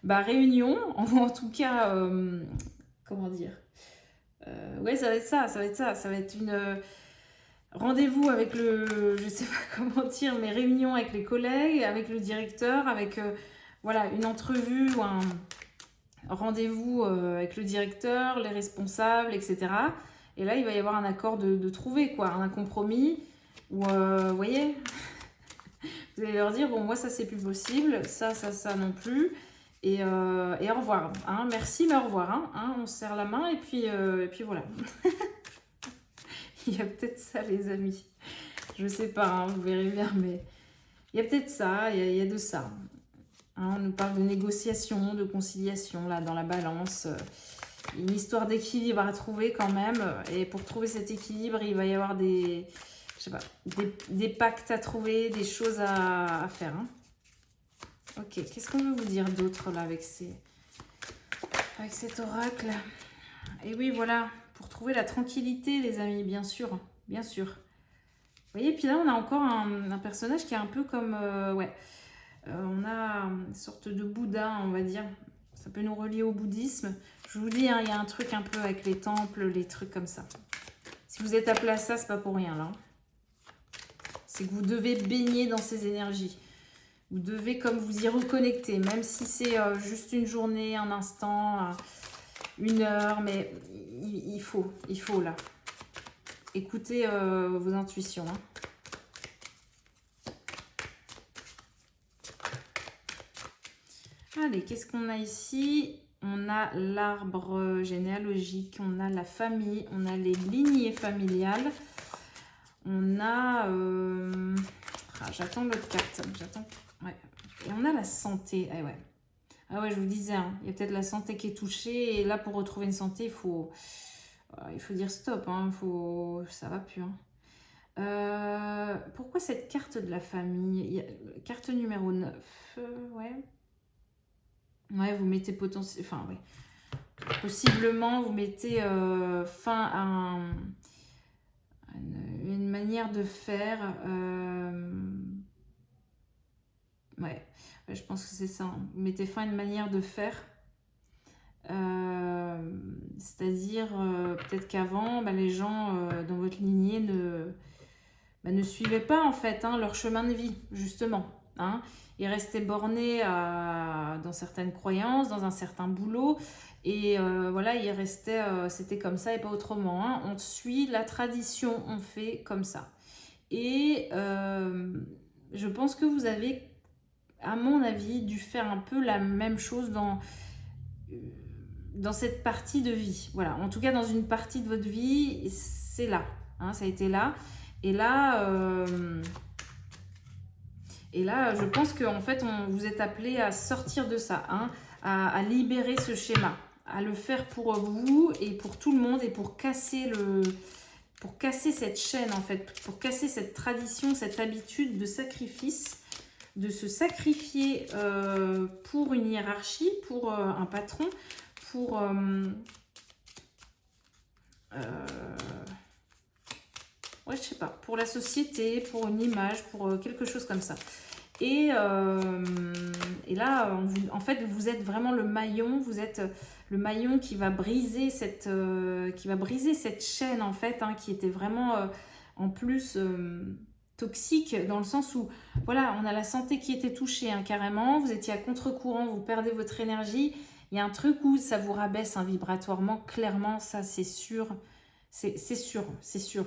[SPEAKER 1] réunion, en tout cas, comment dire, ouais, ça va être ça, ça va être une rendez-vous avec je sais pas comment dire, mais réunion avec les collègues, avec le directeur, avec, voilà, une entrevue ou un rendez-vous avec le directeur, les responsables, etc. Et là, il va y avoir un accord de trouver, quoi, un compromis, où, vous voyez, vous allez leur dire, bon, moi, ça, c'est plus possible, ça non plus, et au revoir, hein, merci, mais au revoir, hein, on se serre la main, et puis voilà. Il y a peut-être ça, les amis. Je sais pas, hein, vous verrez bien, mais il y a peut-être ça, il y a de ça. Hein, on nous parle de négociation, de conciliation, là, dans la balance. Une histoire d'équilibre à trouver quand même. Et pour trouver cet équilibre, il va y avoir des pactes à trouver, des choses à faire. Hein. Ok, qu'est-ce qu'on veut vous dire d'autre, là, avec cet oracle? Et oui, voilà, pour trouver la tranquillité, les amis, bien sûr. Bien sûr. Vous voyez, puis là, on a encore un personnage qui est un peu comme... ouais. On a une sorte de Bouddha, on va dire. Ça peut nous relier au bouddhisme. Je vous dis, hein, il y a un truc un peu avec les temples, les trucs comme ça. Si vous êtes appelé à ça, c'est pas pour rien, là. C'est que vous devez baigner dans ces énergies. Vous devez comme vous y reconnecter, même si c'est juste une journée, un instant, une heure, mais il faut là. Écoutez vos intuitions, hein. Allez, qu'est-ce qu'on a ici? On a l'arbre généalogique, on a la famille, on a les lignées familiales. On a... j'attends l'autre carte. Ouais. Et on a la santé. Ah ouais. Ah ouais, je vous disais, hein, il y a peut-être la santé qui est touchée. Et là, pour retrouver une santé, il faut dire stop. Hein, ça va plus. Hein. Pourquoi cette carte de la famille? Carte numéro 9. Ouais. Ouais, vous mettez potentiellement... Enfin, ouais. Possiblement, vous mettez fin à une manière de faire. Ouais, je pense que c'est ça. Hein. Vous mettez fin à une manière de faire. C'est-à-dire, peut-être qu'avant, les gens dans votre lignée ne suivaient pas en fait leur chemin de vie, justement. Hein. Ils restaient bornés dans certaines croyances, dans un certain boulot. Et voilà, ils restaient, c'était comme ça et pas autrement. Hein. On suit la tradition, on fait comme ça. Et je pense que vous avez, à mon avis, dû faire un peu la même chose dans cette partie de vie. Voilà, en tout cas, dans une partie de votre vie, c'est là. Hein, ça a été là. Et là, je pense qu'en fait, vous êtes appelé à sortir de ça, hein, à libérer ce schéma. à le faire pour vous et pour tout le monde et pour casser cette chaîne en fait, pour casser cette tradition, cette habitude de sacrifice, de se sacrifier pour une hiérarchie, pour un patron, pour ouais, je sais pas, pour la société, pour une image, pour quelque chose comme ça. Et là, en fait, vous êtes vraiment le maillon, vous êtes le maillon qui va briser cette chaîne, en fait, hein, qui était vraiment, en plus, toxique, dans le sens où, voilà, on a la santé qui était touchée, hein, carrément, vous étiez à contre-courant, vous perdez votre énergie, il y a un truc où ça vous rabaisse, hein, vibratoirement, clairement, ça, c'est sûr, c'est sûr, c'est sûr.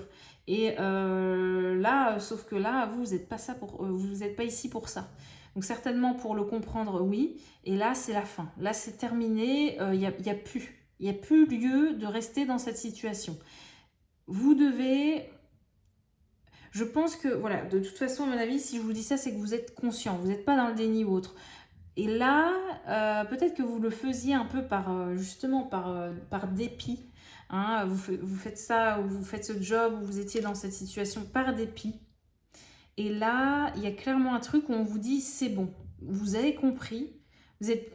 [SPEAKER 1] Et là, sauf que là, vous n'êtes pas vous n'êtes pas ici pour ça. Donc certainement pour le comprendre, oui. Et là, c'est la fin. Là, c'est terminé. Il n'y a plus lieu de rester dans cette situation. Vous devez... Je pense que, voilà, de toute façon, à mon avis, si je vous dis ça, c'est que vous êtes conscient. Vous n'êtes pas dans le déni ou autre. Et là, peut-être que vous le faisiez un peu justement par dépit. Hein, vous faites ça, ou vous faites ce job, ou vous étiez dans cette situation par dépit. Et là, il y a clairement un truc où on vous dit, c'est bon, vous avez compris,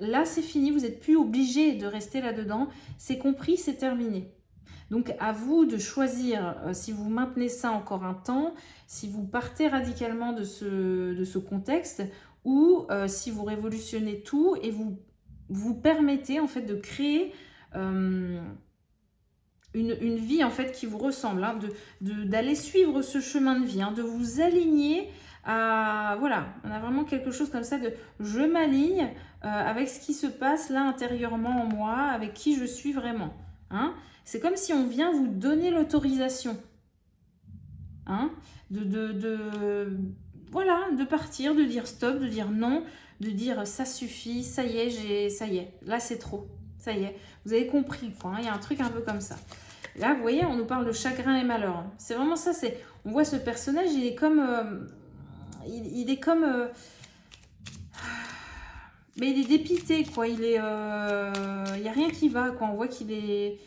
[SPEAKER 1] là c'est fini, vous n'êtes plus obligé de rester là-dedans, c'est compris, c'est terminé. Donc à vous de choisir si vous maintenez ça encore un temps, si vous partez radicalement de ce contexte, ou si vous révolutionnez tout et vous permettez en fait de créer... une vie en fait qui vous ressemble, hein, d'aller suivre ce chemin de vie, hein, de vous aligner à... Voilà, on a vraiment quelque chose comme ça de je m'aligne avec ce qui se passe là intérieurement en moi, avec qui je suis vraiment. Hein. C'est comme si on vient vous donner l'autorisation. Hein, voilà, de partir, de dire stop, de dire non, de dire ça suffit, ça y est, ça y est, là c'est trop. Ça y est, vous avez compris quoi, hein, il y a un truc un peu comme ça. Là, vous voyez, on nous parle de chagrin et malheur. Hein. C'est vraiment ça, on voit ce personnage, il est comme... il est comme... mais il est dépité, quoi. Il n'y a rien qui va, quoi. On voit qu'il est...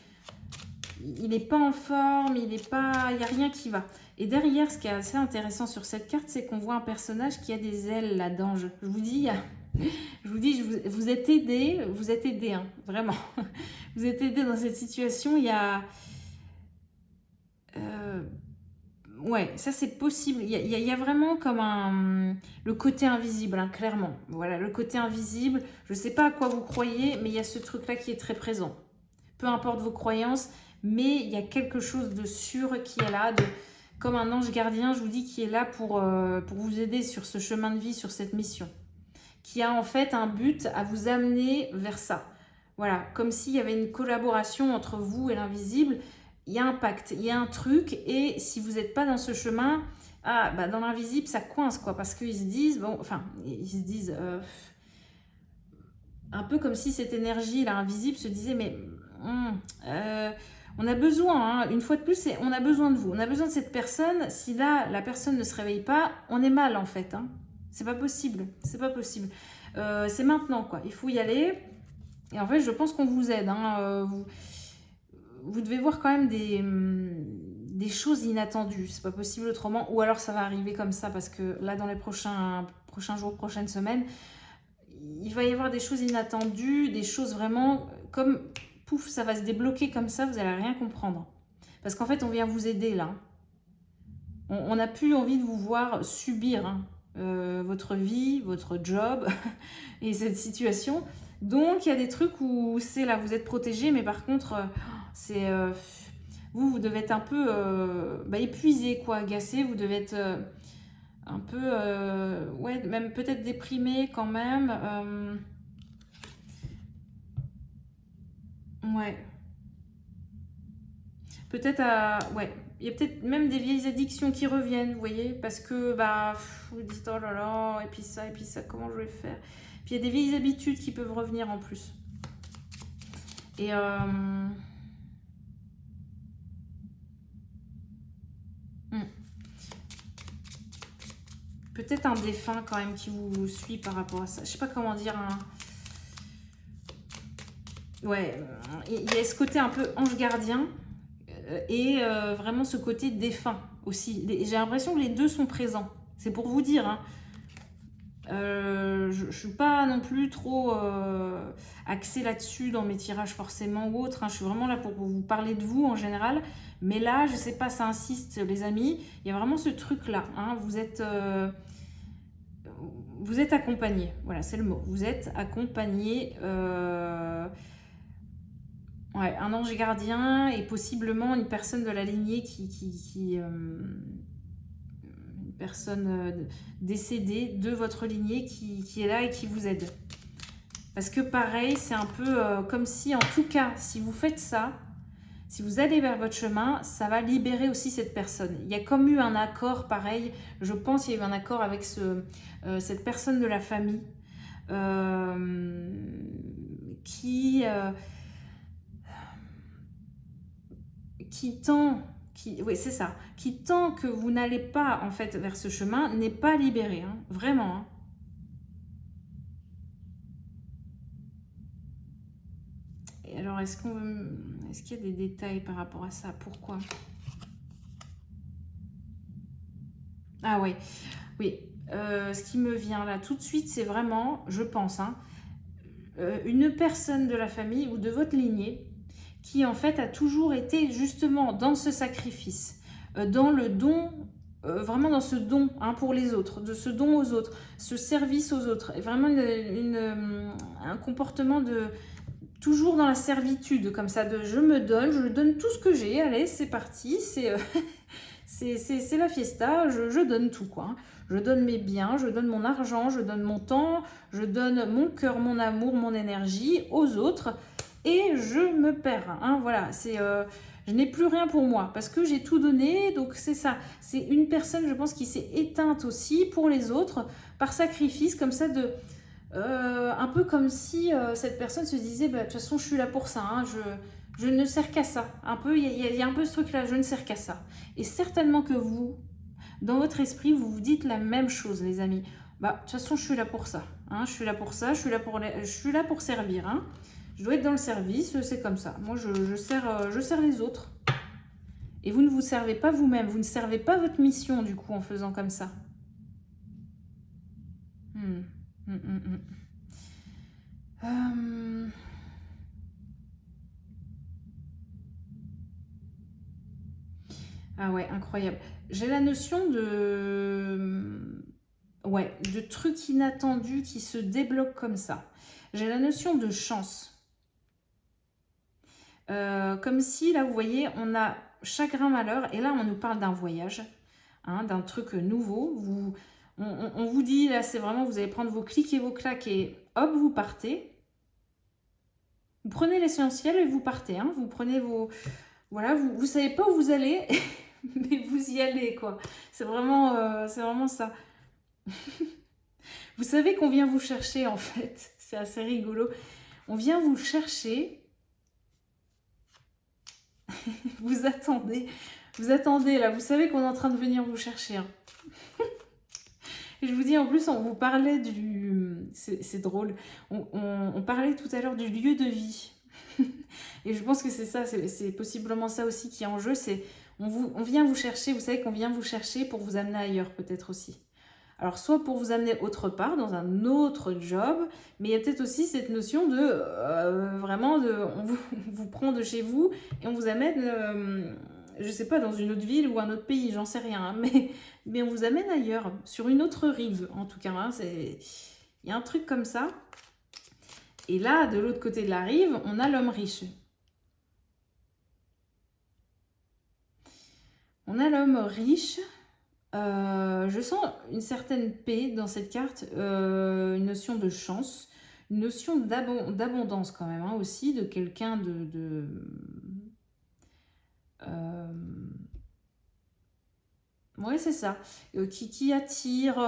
[SPEAKER 1] Il n'est pas en forme, il n'y a rien qui va. Et derrière, ce qui est assez intéressant sur cette carte, c'est qu'on voit un personnage qui a des ailes, là, d'ange. Je vous dis... vous êtes aidé, hein, vraiment. Vous êtes aidé dans cette situation, il y a... ouais, ça c'est possible. Il y a vraiment comme le côté invisible, hein, clairement. Voilà, le côté invisible. Je ne sais pas à quoi vous croyez, mais il y a ce truc-là qui est très présent. Peu importe vos croyances, mais il y a quelque chose de sûr qui est là, comme un ange gardien, je vous dis, qui est là pour vous aider sur ce chemin de vie, sur cette mission. Qui a en fait un but à vous amener vers ça. Voilà, comme s'il y avait une collaboration entre vous et l'invisible. Il y a un pacte, il y a un truc, et si vous n'êtes pas dans ce chemin, dans l'invisible, ça coince, quoi, parce qu'ils se disent, un peu comme si cette énergie, là, invisible, se disait, mais on a besoin, hein, une fois de plus, on a besoin de vous, on a besoin de cette personne. Si là, la personne ne se réveille pas, on est mal, en fait, hein. C'est pas possible, c'est pas possible. C'est maintenant, quoi, il faut y aller, et en fait, je pense qu'on vous aide, hein, vous devez voir quand même des choses inattendues. C'est pas possible autrement. Ou alors ça va arriver comme ça parce que là, dans les prochains jours, prochaines semaines, il va y avoir des choses inattendues, des choses vraiment comme pouf, ça va se débloquer comme ça, vous n'allez rien comprendre. Parce qu'en fait, on vient vous aider là. On n'a plus envie de vous voir subir hein, votre vie, votre job et cette situation. Donc, il y a des trucs où c'est là, vous êtes protégé, mais par contre... c'est vous devez être un peu épuisé, quoi, agacé, vous devez être un peu, ouais, même peut-être déprimé quand même. Ouais. Peut-être ouais, il y a peut-être même des vieilles addictions qui reviennent, vous voyez, parce que, vous dites, oh là là, et puis ça, comment je vais faire? Puis il y a des vieilles habitudes qui peuvent revenir en plus. Et... peut-être un défunt quand même qui vous suit par rapport à ça. Je sais pas comment dire. Ouais, il y a ce côté un peu ange gardien et vraiment ce côté défunt aussi. J'ai l'impression que les deux sont présents. C'est pour vous dire, hein. Je ne suis pas non plus trop axée là-dessus dans mes tirages forcément ou autre, hein. Je suis vraiment là pour vous parler de vous en général. Mais là, je ne sais pas, ça insiste les amis. Il y a vraiment ce truc-là, hein. Vous êtes accompagné. Voilà, c'est le mot. Vous êtes accompagné. Ouais, un ange gardien et possiblement une personne de la lignée une personne décédée de votre lignée qui est là et qui vous aide. Parce que pareil, c'est un peu comme si, en tout cas, si vous faites ça, si vous allez vers votre chemin, ça va libérer aussi cette personne. Il y a comme eu un accord, pareil, je pense qu'il y a eu un accord avec cette personne de la famille oui, c'est ça, qui tant que vous n'allez pas en fait vers ce chemin n'est pas libéré, hein, vraiment, hein. Et alors, est-ce qu'il y a des détails par rapport à ça? Pourquoi? Ah ouais, oui. Ce qui me vient là tout de suite, c'est vraiment, je pense, hein, une personne de la famille ou de votre lignée qui en fait a toujours été justement dans ce sacrifice, dans le don, vraiment dans ce don, hein, pour les autres, de ce don aux autres, ce service aux autres, et vraiment un comportement de toujours dans la servitude, comme ça, de je donne tout ce que j'ai, allez c'est parti, c'est la fiesta, je donne tout quoi, hein. Je donne mes biens, je donne mon argent, je donne mon temps, je donne mon cœur, mon amour, mon énergie aux autres et je me perds, hein. Voilà, je n'ai plus rien pour moi parce que j'ai tout donné, donc c'est ça. C'est une personne, je pense, qui s'est éteinte aussi pour les autres par sacrifice, comme ça, un peu comme si cette personne se disait, bah, de toute façon, je suis là pour ça, hein, je ne sers qu'à ça. Un peu, il y a un peu ce truc-là, je ne sers qu'à ça. Et certainement que vous, dans votre esprit, vous vous dites la même chose, les amis. Bah, de toute façon, je suis là pour ça, hein, je suis là pour ça, je suis là pour servir, hein. Je dois être dans le service, c'est comme ça. Moi, je sers les autres. Et vous ne vous servez pas vous-même, vous ne servez pas votre mission, du coup, en faisant comme ça. Ah ouais, incroyable. J'ai la notion de trucs inattendus qui se débloquent comme ça. J'ai la notion de chance. Comme si, là, vous voyez, on a chagrin, malheur, et là, on nous parle d'un voyage, hein, d'un truc nouveau. On vous dit, là, c'est vraiment, vous allez prendre vos clics et vos claques et hop, vous partez. Vous prenez l'essentiel et vous partez, hein. Vous prenez vos... Voilà, vous ne savez pas où vous allez, mais vous y allez, quoi. C'est vraiment ça. Vous savez qu'on vient vous chercher, en fait. C'est assez rigolo. On vient vous chercher. Vous attendez là. Vous savez qu'on est en train de venir vous chercher, hein. Et je vous dis, en plus, on vous parlait c'est drôle. On parlait tout à l'heure du lieu de vie. Et je pense que c'est ça, c'est possiblement ça aussi qui est en jeu. C'est on vient vous chercher, vous savez qu'on vient vous chercher pour vous amener ailleurs peut-être aussi. Alors soit pour vous amener autre part, dans un autre job, mais il y a peut-être aussi cette notion de vraiment, on vous prend de chez vous et on vous amène, je sais pas, dans une autre ville ou un autre pays, j'en sais rien, hein, mais on vous amène ailleurs, sur une autre rive en tout cas, hein, il y a un truc comme ça. Et là, de l'autre côté de la rive, on a l'homme riche. On a l'homme riche. Je sens une certaine paix dans cette carte, une notion de chance, une notion d'abondance quand même, hein, aussi, de quelqu'un oui, c'est ça, qui attire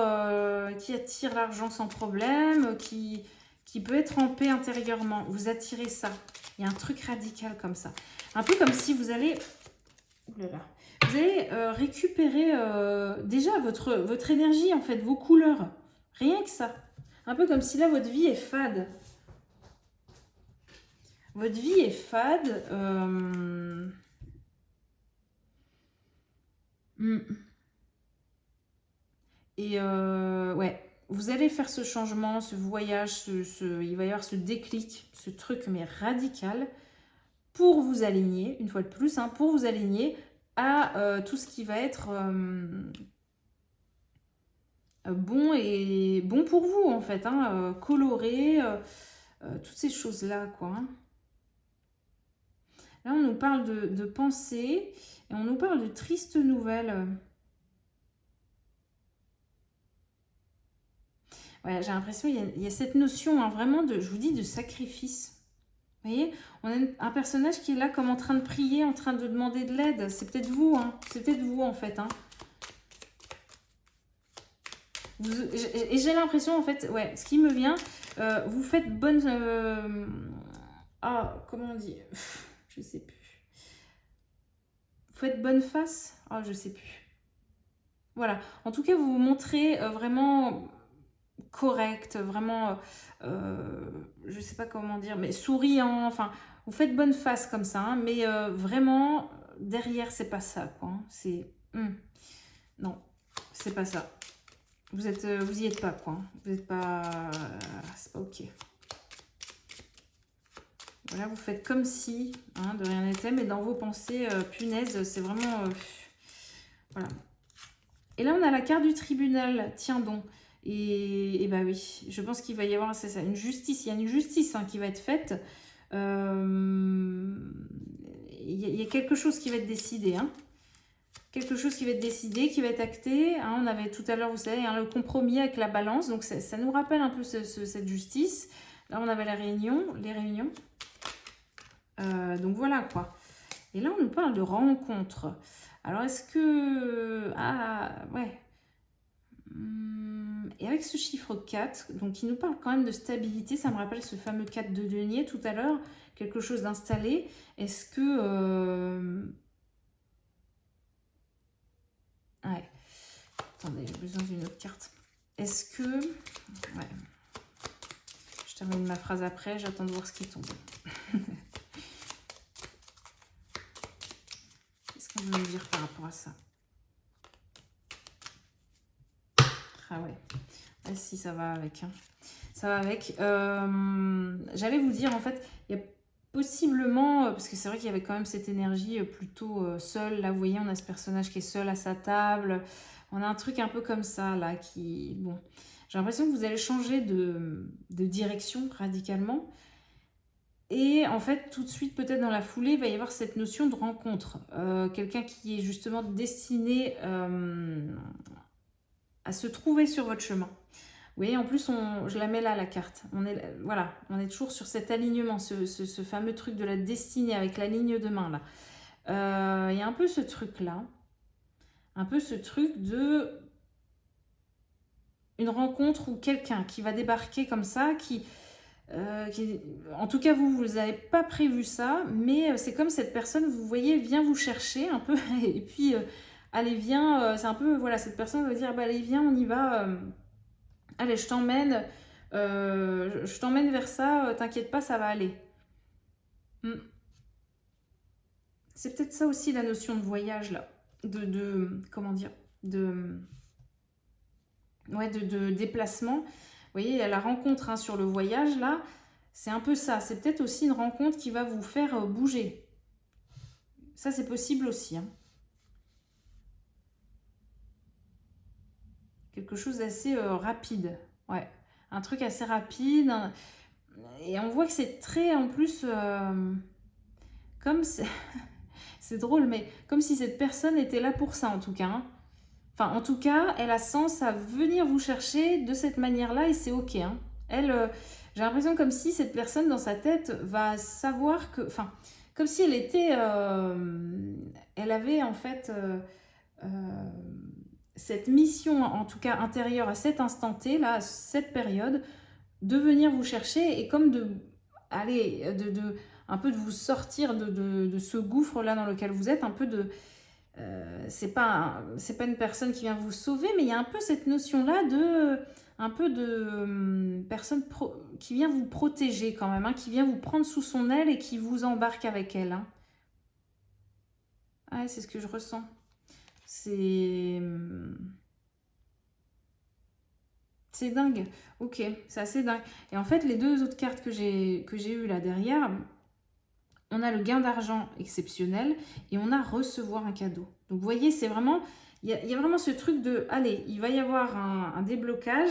[SPEAKER 1] l'argent sans problème, qui peut être en paix intérieurement. Vous attirez ça. Il y a un truc radical comme ça. Un peu comme si vous allez... Ouh là là. Vous allez récupérer déjà votre énergie, en fait, vos couleurs. Rien que ça. Un peu comme si là, votre vie est fade. Votre vie est fade. Et ouais, vous allez faire ce changement, ce voyage, il va y avoir ce déclic, ce truc mais radical pour vous aligner, une fois de plus, hein, pour vous aligner à tout ce qui va être bon et bon pour vous en fait, hein, coloré, toutes ces choses-là quoi. Hein. Là on nous parle de pensée et on nous parle de tristes nouvelles. Ouais, j'ai l'impression qu'il y a cette notion hein, vraiment de, je vous dis, de sacrifice. Vous voyez, on a un personnage qui est là comme en train de prier, en train de demander de l'aide. C'est peut-être vous, hein. C'est peut-être vous en fait. Hein. Et j'ai l'impression en fait, ouais, ce qui me vient, vous faites bonne... ah, comment on dit? Je sais plus. Vous faites bonne face? Ah, je sais plus. Voilà. En tout cas, vous vous montrez vraiment correct, vraiment, je sais pas comment dire, mais souriant, enfin, vous faites bonne face comme ça, hein, mais vraiment, derrière, c'est pas ça, quoi. Hein, c'est... non, c'est pas ça. Vous y êtes pas, quoi. Vous êtes pas... c'est pas ok. Voilà, vous faites comme si, hein, de rien n'était, mais dans vos pensées, punaise, c'est vraiment... voilà. Et là, on a la carte du tribunal, tiens donc. Et bah oui, je pense qu'il va y avoir, c'est ça, une justice. Il y a une justice hein, qui va être faite. Il y a quelque chose qui va être décidé. Hein. Quelque chose qui va être décidé, qui va être acté. Hein. On avait tout à l'heure, vous savez, hein, le compromis avec la balance. Donc ça nous rappelle un peu cette justice. Là, on avait les réunions. Donc voilà quoi. Et là, on nous parle de rencontre. Alors, est-ce que... ah, ouais. Et avec ce chiffre 4, donc qui nous parle quand même de stabilité, ça me rappelle ce fameux 4 de denier tout à l'heure, quelque chose d'installé. Est-ce que... ouais. Attendez, j'ai besoin d'une autre carte. Est-ce que... ouais. Je termine ma phrase après, j'attends de voir ce qui tombe. Qu'est-ce qu'on veut me dire par rapport à ça? Ah ouais. Ah si, ça va avec. Hein. Ça va avec. J'allais vous dire, en fait, il y a possiblement, parce que c'est vrai qu'il y avait quand même cette énergie plutôt seule. Là, vous voyez, on a ce personnage qui est seul à sa table. On a un truc un peu comme ça, là, qui... bon, j'ai l'impression que vous allez changer de direction radicalement. Et en fait, tout de suite, peut-être dans la foulée, il va y avoir cette notion de rencontre. Quelqu'un qui est justement destiné à se trouver sur votre chemin. Vous voyez, en plus, je la mets là, la carte. Voilà, on est toujours sur cet alignement, ce fameux truc de la destinée avec la ligne de main, là. Il y a un peu ce truc-là. Un peu ce truc de... une rencontre ou quelqu'un qui va débarquer comme ça, en tout cas, vous n'avez pas prévu ça, mais c'est comme cette personne, vous voyez, vient vous chercher un peu, et puis, allez, viens, c'est un peu, voilà, cette personne va dire, bah, allez, viens, on y va, allez, je t'emmène vers ça, t'inquiète pas, ça va aller. C'est peut-être ça aussi la notion de voyage, là, comment dire, ouais, de déplacement. Vous voyez, il y a la rencontre hein, sur le voyage, là, c'est un peu ça. C'est peut-être aussi une rencontre qui va vous faire bouger. Ça, c'est possible aussi. Hein. Quelque chose d'assez rapide. Ouais, un truc assez rapide. Et on voit que c'est très, en plus, comme... c'est drôle, mais comme si cette personne était là pour ça, en tout cas. Hein. Enfin, en tout cas, elle a sens à venir vous chercher de cette manière-là et c'est ok. Hein. Elle, j'ai l'impression comme si cette personne dans sa tête va savoir que... enfin, comme si elle était... elle avait en fait cette mission, en tout cas intérieure à cet instant T, là, à cette période, de venir vous chercher et comme de... allez, un peu de vous sortir de ce gouffre-là dans lequel vous êtes, un peu de... c'est pas une personne qui vient vous sauver, mais il y a un peu cette notion-là de un peu de personne qui vient vous protéger quand même, hein, qui vient vous prendre sous son aile et qui vous embarque avec elle. Hein. Ah, c'est ce que je ressens. C'est dingue. Ok, c'est assez dingue. Et en fait, les deux autres cartes que j'ai eues là derrière, on a le gain d'argent exceptionnel et on a recevoir un cadeau. Donc vous voyez, c'est vraiment, il y a vraiment ce truc de, allez, il va y avoir un déblocage.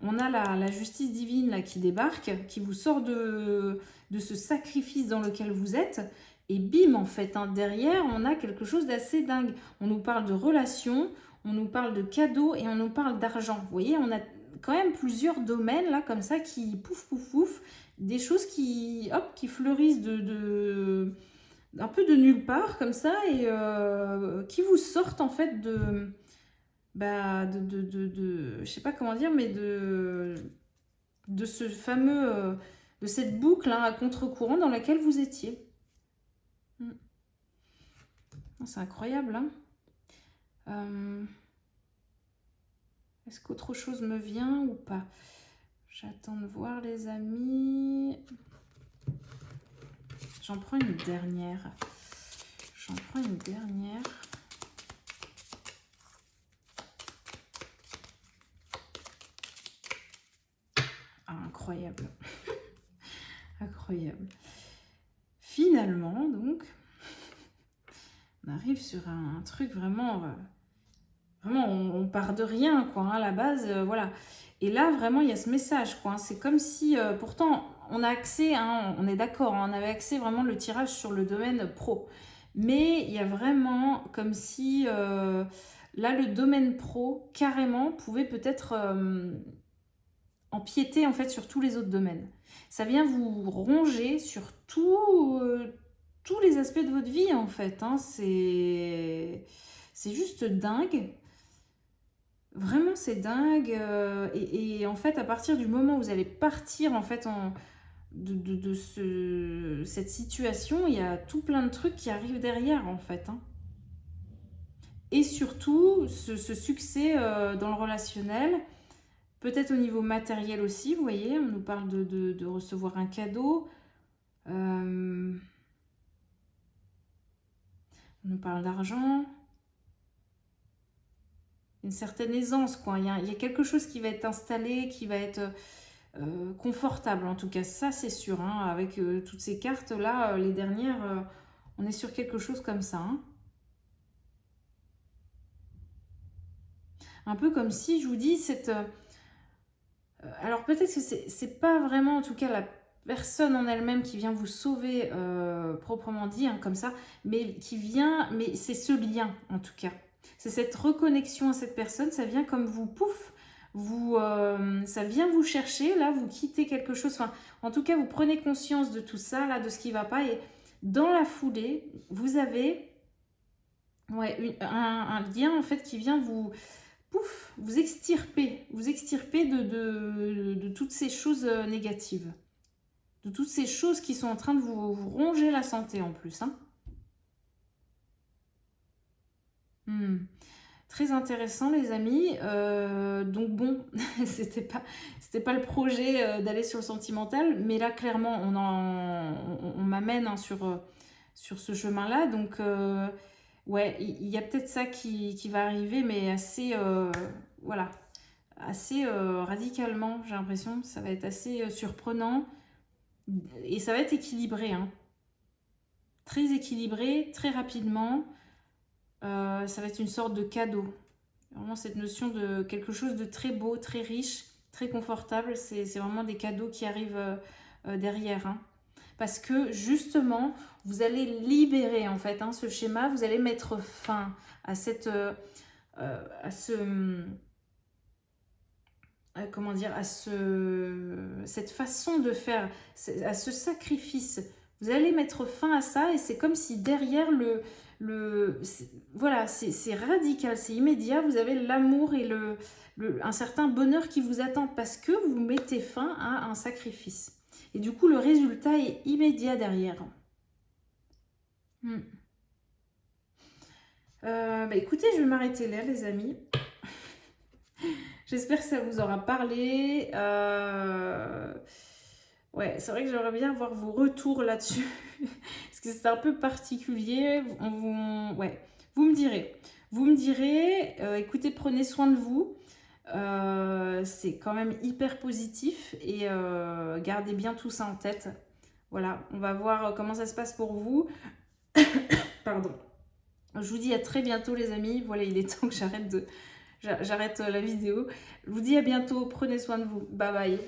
[SPEAKER 1] On a la justice divine là qui débarque, qui vous sort de ce sacrifice dans lequel vous êtes. Et bim, en fait, hein, derrière, on a quelque chose d'assez dingue. On nous parle de relations, on nous parle de cadeaux et on nous parle d'argent. Vous voyez, on a quand même plusieurs domaines là comme ça qui pouf pouf pouf, des choses qui hop qui fleurissent un peu de nulle part comme ça et qui vous sortent en fait je sais pas comment dire, mais de ce fameux de cette boucle hein, à contre-courant dans laquelle vous étiez. C'est incroyable, hein. Est-ce qu'autre chose me vient ou pas? J'attends de voir, les amis. J'en prends une dernière. Ah, incroyable. Incroyable. Finalement, donc, on arrive sur un truc vraiment... Vraiment, on part de rien, quoi, hein, à la base, voilà. Et là, vraiment, il y a ce message, quoi. Hein. C'est comme si, pourtant, on a accès, hein, on est d'accord, hein, on avait accès vraiment le tirage sur le domaine pro. Mais il y a vraiment comme si, là, le domaine pro, carrément, pouvait peut-être empiéter, en fait, sur tous les autres domaines. Ça vient vous ronger sur tous les aspects de votre vie, en fait. Hein. C'est juste dingue. Vraiment, c'est dingue. Et en fait, à partir du moment où vous allez partir en fait cette situation, il y a tout plein de trucs qui arrivent derrière en fait. Hein. Et surtout, ce succès dans le relationnel, peut-être au niveau matériel aussi, vous voyez, on nous parle de recevoir un cadeau. On nous parle d'argent. Une certaine aisance, quoi. Il y a quelque chose qui va être installé, qui va être confortable, en tout cas, ça c'est sûr. Hein. Avec toutes ces cartes-là, les dernières, on est sur quelque chose comme ça. Hein. Un peu comme si, je vous dis, alors peut-être que c'est pas vraiment, en tout cas, la personne en elle-même qui vient vous sauver, proprement dit, hein, comme ça, mais mais c'est ce lien, en tout cas. C'est cette reconnexion à cette personne, ça vient comme vous, pouf, ça vient vous chercher, là, vous quittez quelque chose, enfin, en tout cas, vous prenez conscience de tout ça, là, de ce qui ne va pas, et dans la foulée, vous avez un lien, en fait, qui vient vous extirper de toutes ces choses négatives, de toutes ces choses qui sont en train de vous ronger la santé, en plus, hein. Très intéressant, les amis. Donc bon, c'était pas le projet d'aller sur le sentimental, mais là clairement on m'amène hein, sur ce chemin-là. Donc ouais, il y a peut-être ça qui va arriver, mais assez voilà, assez radicalement. J'ai l'impression, ça va être assez surprenant et ça va être équilibré, hein. Très équilibré, très rapidement. Ça va être une sorte de cadeau. Vraiment cette notion de quelque chose de très beau, très riche, très confortable. C'est vraiment des cadeaux qui arrivent derrière. Hein. Parce que justement, vous allez libérer en fait hein, ce schéma. Vous allez mettre fin à cette... comment dire, cette façon de faire, à ce sacrifice. Vous allez mettre fin à ça et c'est comme si derrière voilà, c'est radical, c'est immédiat. Vous avez l'amour et un certain bonheur qui vous attend parce que vous mettez fin à un sacrifice. Et du coup, le résultat est immédiat derrière. Écoutez, je vais m'arrêter là, les amis. J'espère que ça vous aura parlé. Ouais, c'est vrai que j'aimerais bien avoir vos retours là-dessus. Parce que c'est un peu particulier. Ouais, vous me direz. Vous me direz, écoutez, prenez soin de vous. C'est quand même hyper positif et gardez bien tout ça en tête. Voilà, on va voir comment ça se passe pour vous. Pardon. Je vous dis à très bientôt les amis. Voilà, il est temps que j'arrête la vidéo. Je vous dis à bientôt. Prenez soin de vous. Bye bye.